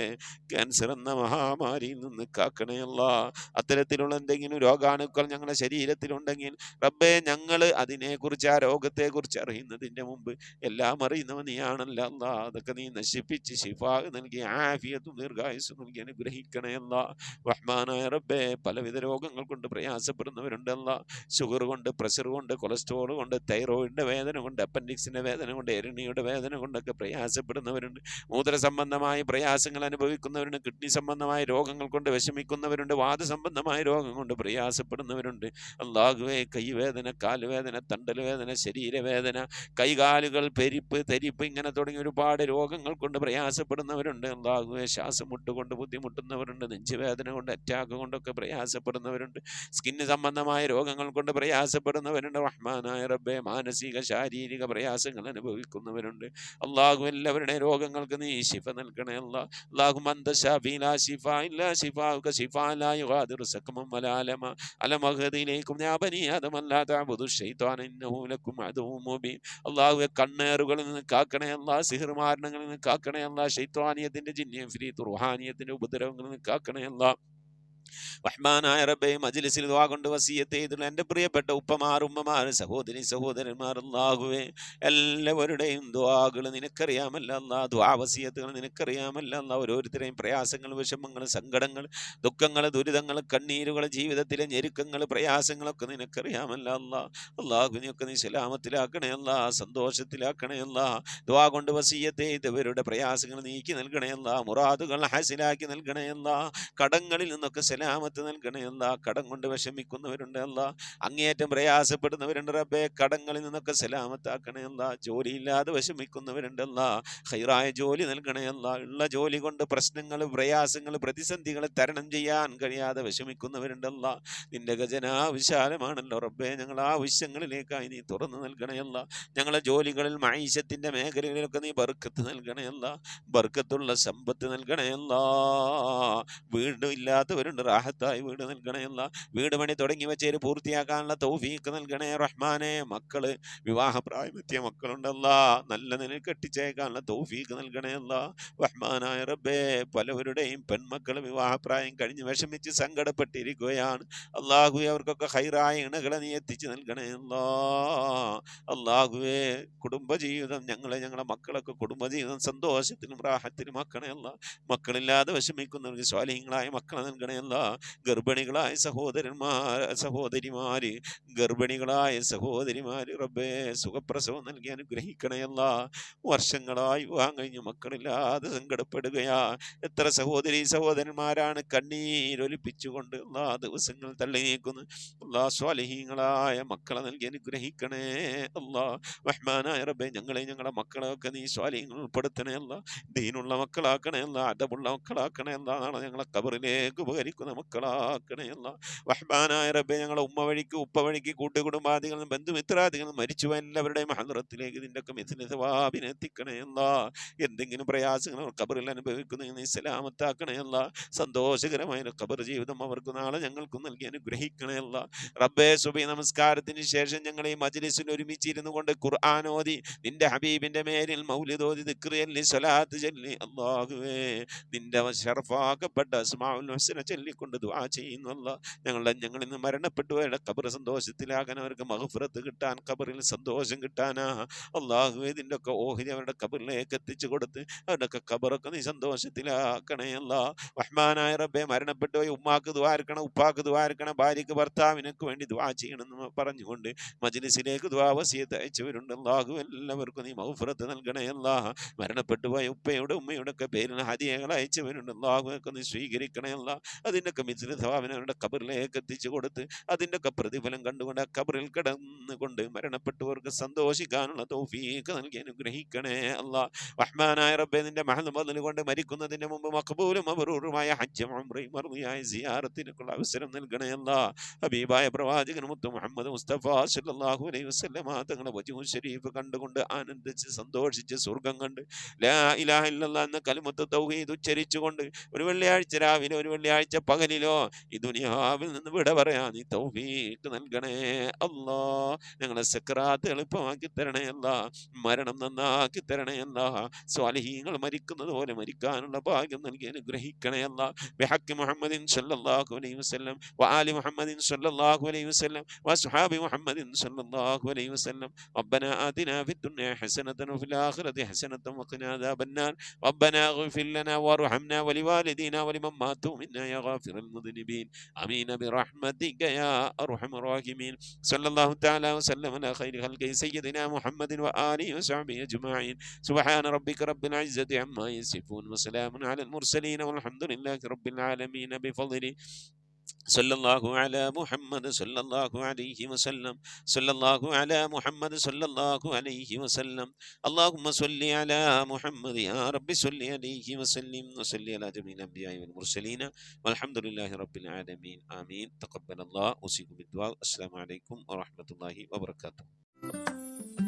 ക്യാൻസർ എന്ന മഹാമാരിയിൽ നിന്ന് കാക്കണേ അല്ലാ. അത്തരത്തിലുള്ള എന്തെങ്കിലും രോഗാണുക്കൾ ഞങ്ങളുടെ ശരീരത്തിലുണ്ടെങ്കിൽ റബ്ബേ, ഞങ്ങൾ അതിനെക്കുറിച്ച്, ആ രോഗത്തെക്കുറിച്ച് അറിയുന്നതിൻ്റെ മുമ്പ് എല്ലാം അറിയുന്നവൻ നീയാണല്ലോ അല്ലാ. അതൊക്കെ നീ നശിപ്പിച്ച് ശിഫാ നൽകി ആഫിയത്തും ദീർഘായുസ്സും നൽകി അനുഗ്രഹിക്കണേ അല്ലാ. റഹ്മാനായ റബ്ബേ, പലവിധ രോഗങ്ങൾ കൊണ്ട് പ്രയാസപ്പെടുന്നവരുണ്ട് അല്ലാ. ഷുഗർ കൊണ്ട്, പ്രഷർ കൊണ്ട്, കൊളസ്ട്രോൾ കൊണ്ട്, തൈറോയിഡിന്റെ വേദന കൊണ്ട്, അപ്പൻഡിക്സിന്റെ വേദന കൊണ്ട്, എരണിയുടെ വേദന കൊണ്ടൊക്കെ പ്രയാസപ്പെടുന്നവരുണ്ട്. മൂത്ര സംബന്ധമായ പ്രയാസങ്ങൾ അനുഭവിക്കുന്നവരുണ്ട്. കിഡ്നി സംബന്ധമായ രോഗങ്ങൾ കൊണ്ട് വിഷമിക്കുന്നവരുണ്ട്. വാദസംബന്ധമായ രോഗം കൊണ്ട് പ്രയാസപ്പെടുന്നവരുണ്ട്. അല്ലാഹുവേ, കൈവേദന, കാലുവേദന, തണ്ടൽ വേദന, ശരീരവേദന, കൈകാലുകൾ പെരിപ്പ്, തെരിപ്പ്, ഇങ്ങനെ തുടങ്ങി ഒരുപാട് രോഗങ്ങൾ കൊണ്ട് പ്രയാസപ്പെടുന്നവരുണ്ട്. അല്ലാഹുവേ, ശ്വാസം മുട്ടുകൊണ്ട് ബുദ്ധിമുട്ടുന്നവരുണ്ട്. നെഞ്ചുവേദന കൊണ്ട്, അറ്റാക്ക് കൊണ്ടൊക്കെ പ്രയാസപ്പെടുന്നവരുണ്ട്. സ്കിന്ന് സംബന്ധമായ രോഗങ്ങൾ കൊണ്ട് പ്രയാസപ്പെടുന്നവരുണ്ട്. റഹ്മാനായ റബ്ബേ, മാനസിക ശാരീരിക പ്രയാസങ്ങൾ അനുഭവിക്കുന്നവരുണ്ട്. അല്ലാഹു, എല്ലാവരുടെയും രോഗങ്ങൾക്ക് നീ ശിഫ നൽകണേ അല്ലാ. اللهم أنت الشافي لا شفاء إلا شفاؤك شفاء لا يغادر سقما ولا ألما. ألم أعهد إليكم يا بني آدم أن لا تعبدوا الشيطان إنه لكم عدو مبين. അല്ലാഹുവേ, കണ്ണേറുകളിൽ നിന്ന് കാക്കണേ അല്ലാ. സിഹർ മാരണങ്ങളിൽ നിന്ന് കാക്കണേ അല്ലാ. ശൈത്വാനിയത്തിന്റെ, ജിന്നിയ ഫിരീത്ത്, റുഹാനിയത്തിന്റെ ഉപദ്രവങ്ങളിൽ നിന്ന് കാക്കണേ അല്ലാ. റഹ്മാനായ റബ്ബേ, മജ്ലിസിൽ ദുആ കൊണ്ട് വസിയത്ത് ചെയ്തിട്ടുള്ള എൻ്റെ പ്രിയപ്പെട്ട ഉപ്പമാർ, ഉമ്മമാർ, സഹോദരി സഹോദരന്മാർ, അല്ലാഹുവേ, എല്ലാവരുടെയും ദുആകൾ നിനക്കറിയാമല്ല അല്ലാ, ദുആ വസിയത്തുകൾ നിനക്കറിയാമല്ല അല്ലാ. ഓരോരുത്തരെയും പ്രയാസങ്ങൾ, വിഷമങ്ങൾ, സങ്കടങ്ങൾ, ദുഃഖങ്ങൾ, ദുരിതങ്ങൾ, കണ്ണീരുകൾ, ജീവിതത്തിലെ ഞെരുക്കങ്ങൾ, പ്രയാസങ്ങളൊക്കെ നിനക്കറിയാമല്ല അല്ലാ. അല്ലാഹുവിനെയൊക്കെ നീ സലാമത്തിലാക്കണേ അല്ലാ, സന്തോഷത്തിലാക്കണേ അല്ലാ. ദുആ കൊണ്ട് വസിയത്ത് ചെയ്തവരുടെ പ്രയാസങ്ങൾ നീക്കി നൽകണേ അല്ലാ, മുറാദുകൾ ഹാസിലാക്കി നൽകണേ അല്ലാ. കടങ്ങളിൽ നിന്നൊക്കെ സലാമത്ത് നൽകണേ അല്ലാ. കടം കൊണ്ട് വിഷമിക്കുന്നവരുണ്ട് അല്ലാ, അങ്ങേയറ്റം പ്രയാസപ്പെടുന്നവരുണ്ട് റബ്ബേ, കടങ്ങളിൽ നിന്നൊക്കെ സലാമത്താക്കണേ അല്ലാ. ജോലിയില്ലാതെ വിഷമിക്കുന്നവരുണ്ട് അല്ലാ, ഖൈറായ ജോലി നൽകണേ അല്ലാ. ഉള്ള ജോലി കൊണ്ട് പ്രശ്നങ്ങൾ, പ്രയാസങ്ങൾ, പ്രതിസന്ധികൾ തരണം ചെയ്യാൻ കഴിയാതെ വിഷമിക്കുന്നവരുണ്ട് അല്ലാ. നിന്റെ ഖജനാ വിശാലമാണല്ലോ റബ്ബേ, ഞങ്ങൾ ആവശ്യങ്ങളിലേക്കായി നീ തുറന്നു നൽകണേ അല്ലാ. ഞങ്ങളെ ജോലികളിൽ, മഈശത്തിന്റെ മേഖലകളിലൊക്കെ നീ ബർക്കത്ത് നൽകണേ അല്ലാ, ബർക്കത്തുള്ള സമ്പത്ത് നൽകണേ അല്ലാ. വീട് ഇല്ലാത്തവരുണ്ട്, റാഹത്തായി വീട് നൽകണേ അല്ലാ. വീട് പണി തുടങ്ങി വെച്ചേര് പൂർത്തിയാക്കാനുള്ള തൗഫീഖ് നൽകണേ റഹ്മാനെ. മക്കള്, വിവാഹപ്രായമെത്തിയ മക്കളുണ്ടല്ലാ, നല്ല നിലയിൽ കെട്ടിച്ചേക്കാനുള്ള തൗഫീഖ് നൽകണേ അല്ലാ. റഹ്മാനായ റബ്ബേ, പലവരുടെയും പെൺമക്കൾ വിവാഹപ്രായം കഴിഞ്ഞ് വിഷമിച്ച് സങ്കടപ്പെട്ടിരിക്കുകയാണ്. അല്ലാഹുവേ, അവർക്കൊക്കെ ഖൈറായ ഇണകളെ നീ എത്തിച്ചു നൽകണേ അല്ലാ. അല്ലാഹുവേ, കുടുംബജീവിതം, ഞങ്ങളെ മക്കളൊക്കെ കുടുംബജീവിതം സന്തോഷത്തിലും റാഹത്തിലും ആക്കണേ അല്ലാ. മക്കളില്ലാതെ വിഷമിക്കുന്നവർക്ക് സ്വാലിഹീങ്ങളായ മക്കളെ നൽകണേ അല്ലാ. ഗർഭിണികളായ സഹോദരിമാര്, ഗർഭിണികളായ സഹോദരിമാര് റബ്ബേ, സുഖപ്രസവം നൽകി അനുഗ്രഹിക്കണേ അല്ലാ. വർഷങ്ങളായി വിവാഹം കഴിഞ്ഞ് മക്കളില്ലാതെ സങ്കടപ്പെടുകയാ. എത്ര സഹോദരി സഹോദരന്മാരാണ് കണ്ണീരൊലിപ്പിച്ചുകൊണ്ട് അല്ലാ ദിവസങ്ങൾ തള്ളി നീക്കുന്നു. അല്ലാ, സ്വാലിഹീങ്ങളായ മക്കളെ നൽകി അനുഗ്രഹിക്കണേ അല്ലാ. റഹ്മാനായ റബ്ബേ, ഞങ്ങളെ മക്കളെയൊക്കെ നീ സ്വാലിഹീങ്ങൾ ഉൾപ്പെടുത്തണേ അല്ലാ. ദീനുള്ള മക്കളാക്കണേ അല്ലാ, അദബുള്ള മക്കളാക്കണേ അല്ലാ. നാളെ ഞങ്ങളെ ഖബറിലേക്ക് ഉപകരിക്കുന്ന മക്കളാക്കണേ അല്ലാ. റഹ്മാനായ റബ്ബേ, ഞങ്ങളെ ഉമ്മ വഴിക്ക്, ഉപ്പ വഴിക്ക്, കൂട്ടുകുടുംബാദികളും ബന്ധുമിത്രാദികളും മരിച്ചു എല്ലാവരുടെയും ഹദ്റത്തിലേക്ക് ഇതിൻ്റെ ഒക്കെ മിഥില സവാബിനെ എത്തിക്കണേ അല്ലാ. എന്തെങ്കിലും പ്രയാസങ്ങൾ ഖബറിൽ അനുഭവിക്കുന്ന നീ സലാമത്താക്കണേ അല്ലാ. സന്തോഷകരമായ ഖബർ ജീവിതം അവർക്ക് നാളെ ഞങ്ങൾക്കും നൽകി അനുഗ്രഹിക്കണേ അല്ലാ. റബ്ബേ, സുബഹി നമസ്കാരത്തിന് ശേഷം ഞങ്ങൾ ഈ മജ്ലിസിൽ ഒരുമിച്ചിരുന്നു കൊണ്ട് ഖുർആൻ ഓതി, നിന്റെ ഹബീബിന്റെ മേലിൽ മൗലിദ് ഓതി, ദിക്ർ ചൊല്ലി, സ്വലാത്ത് ചൊല്ലി, അല്ലാഹുവേ, നിന്റെ ശറഫാക്കപ്പെട്ട അസ്മാഉൽ ഹുസ്ന ചൊല്ലിക്കൊണ്ട് ദുആ ചെയ്യുന്നു അല്ലാ. ഞങ്ങളിൽ നിന്ന് മരണപ്പെട്ടുപോയ ഖബർ സന്തോഷത്തിലാകാൻ, അവർക്ക് മഗ്ഫിറത്ത് കിട്ടാൻ, ഖബറിൽ സന്തോഷം കിട്ടാനാ അല്ലാഹുവേ, ഇതിൻ്റെ ഒക്കെ ഓഹരി അവരുടെ ഖബറിലേക്ക് എത്തിച്ചു കൊടുത്ത് അവരുടെ ഒക്കെ ഖബറൊക്കെ നീ സന്തോഷത്തിലാക്കണേ അല്ലാ. റഹ്മാനായ റബ്ബേ, മരണപ്പെട്ടുപോയി ഉമ്മാക്ക് ദുആ ഇരക്കണം, ഉപ്പാക്ക് ദുആ ഇരക്കണം, ഭാര്യക്ക് ഭർത്താവിനൊക്കെ വേണ്ടി ദുആ ചെയ്യണമെന്ന് പറഞ്ഞുകൊണ്ട് മജ്ലിസിലേക്ക് ദുആ വസിയത്ത് അയച്ചവരുണ്ട്. അല്ലാഹു, എല്ലാവർക്കും നീ മഗ്ഫിറത്ത് നൽകണേ അല്ലാ. മരണപ്പെട്ടുപോയ ഉപ്പയുടെ ഉമ്മയുടെ ഒക്കെ പേരിൽ ഹദിയകൾ അയച്ചവരുണ്ട്. അല്ലാഹുവൊക്കെ നീ സ്വീകരിക്കണേ അല്ലാ. അതിൻ്റെയൊക്കെ മിഥില സവാബിനെ അവരുടെ ഖബറിലേക്ക് എത്തിച്ചു കൊടുത്ത് അതിൻ്റെയൊക്കെ പ്രതിഫലം കണ്ടുകൊണ്ട് ആ ഖബറിൽ കിടന്നുകൊണ്ട് മരണപ്പെട്ടവർക്ക് സന്തോഷിക്കാനുള്ള തൗഫീഖ് നൽകി അനുഗ്രഹിക്കണേ അല്ലാ. റഹ്മാനായ റബ്ബേ, നിന്റെ മഹദ് ബദൽ കൊണ്ട് മരിക്കുന്നതിന് മുമ്പ് മഖബൂലും മബ്റൂറുമായ ഹജ്ജും ഉംറയും മർദിയായ സിയാറത്തിനുള്ള അവസരം നൽകണേ അല്ലാ. ഹബീബായ പ്രവാചകൻ മുത്ത് മുഹമ്മദ് മുസ്തഫ സല്ലല്ലാഹു അലൈഹി വസല്ലമ തങ്ങളുടെ വജ്ഹു ശരീഫ് കണ്ടുകൊണ്ട് ആനന്ദിച്ച് സന്തോഷിച്ച് സ്വർഗം കണ്ട് ലാ ഇലാഹ ഇല്ലല്ലാഹ് എന്ന കലിമത്ത് തൗഹീദ് ഉച്ചരിച്ചുകൊണ്ട് ഒരു വെള്ളിയാഴ്ച രാവിലെ, ഒരു വെള്ളിയാഴ്ച പകലിലോ ഈ ദുനിയാവിൽ നിന്ന് വിട പറയാൻ നീ തൗഫീഖ് നൽകണേ അല്ലാ. ഞങ്ങളെ സക്കറാത്ത് എളുപ്പമാക്കി തരണേ അല്ലാ. മരണം നന്നാക്കി തരണേ അല്ലാ. സ്വാലിഹീങ്ങൾ മരിക്കുന്നത് പോലെ മരിക്കാനുള്ള ഭാഗ്യം നൽകി അനുഗ്രഹിക്കണേ അല്ലാ. ബിഹഖ് മുഹമ്മദിൻ സല്ലല്ലാഹു അലൈഹി വസല്ലം വആലി മുഹമ്മദിൻ സല്ലല്ലാഹു അലൈഹി വസല്ലം വഅസ്ഹാബി മുഹമ്മദിൻ സല്ലല്ലാഹു അലൈഹി വസല്ലം. റബ്ബനാ ആതിനാ ഫിദ്ദുനിയ ഹസനതൻ വഫിൽ ആഖിറതി ഹസനതൻ വഖിനാ അദാബന്നാർ. റബ്ബനാ ഇഗ്ഫിർ ലനാ വർഹംനാ വലിവാലിദീനാ വലിമൻ മാതു മിന്നാ യാ ഗാഫിറൽ മുദ്നിബീൻ. ആമീൻ ബിറഹ്മതിക യാ അർഹമർ റഹീമീൻ. സല്ലല്ലാഹു തആല വസല്ലം അലാ ഖൈരി ഖൽഖി സയ്യിദിനാ മുഹമ്മദിൻ വആലിഹി വസഹ്ബിഹി അജ്മഈൻ. സുബ്ഹാന റബ്ബിക റബ്ബിൽ ഇസ്സതി അമ്മാ യസിഫൂൻ വസലാമുൻ അലൽ മുർസലീൻ വൽഹംദുലില്ലാഹി റബ്ബിൽ ആലമീൻ. ബിഫദ്ലി സല്ലല്ലാഹു അലാ മുഹമ്മദ് സല്ലല്ലാഹു അലൈഹി വസല്ലം. സല്ലല്ലാഹു അലാ മുഹമ്മദ് സല്ലല്ലാഹു അലൈഹി വസല്ലം. അല്ലാഹുമ്മ സ്വല്ലി അലാ മുഹമ്മദ് യാ റബ്ബി സ്വല്ലി അലൈഹി വസല്ലിം വസല്ലി അലാ ജമീഇൽ അംബിയാഇ വൽ മുർസലീൻ വൽഹംദുലില്ലാഹി റബ്ബിൽ ആലമീൻ. ആമീൻ. തഖബ്ബലല്ലാഹു ഉസീകും ബിദ്ദുആ. അസ്സലാമു അലൈക്കും വറഹ്മത്തുള്ളാഹി വബറകാതുഹു.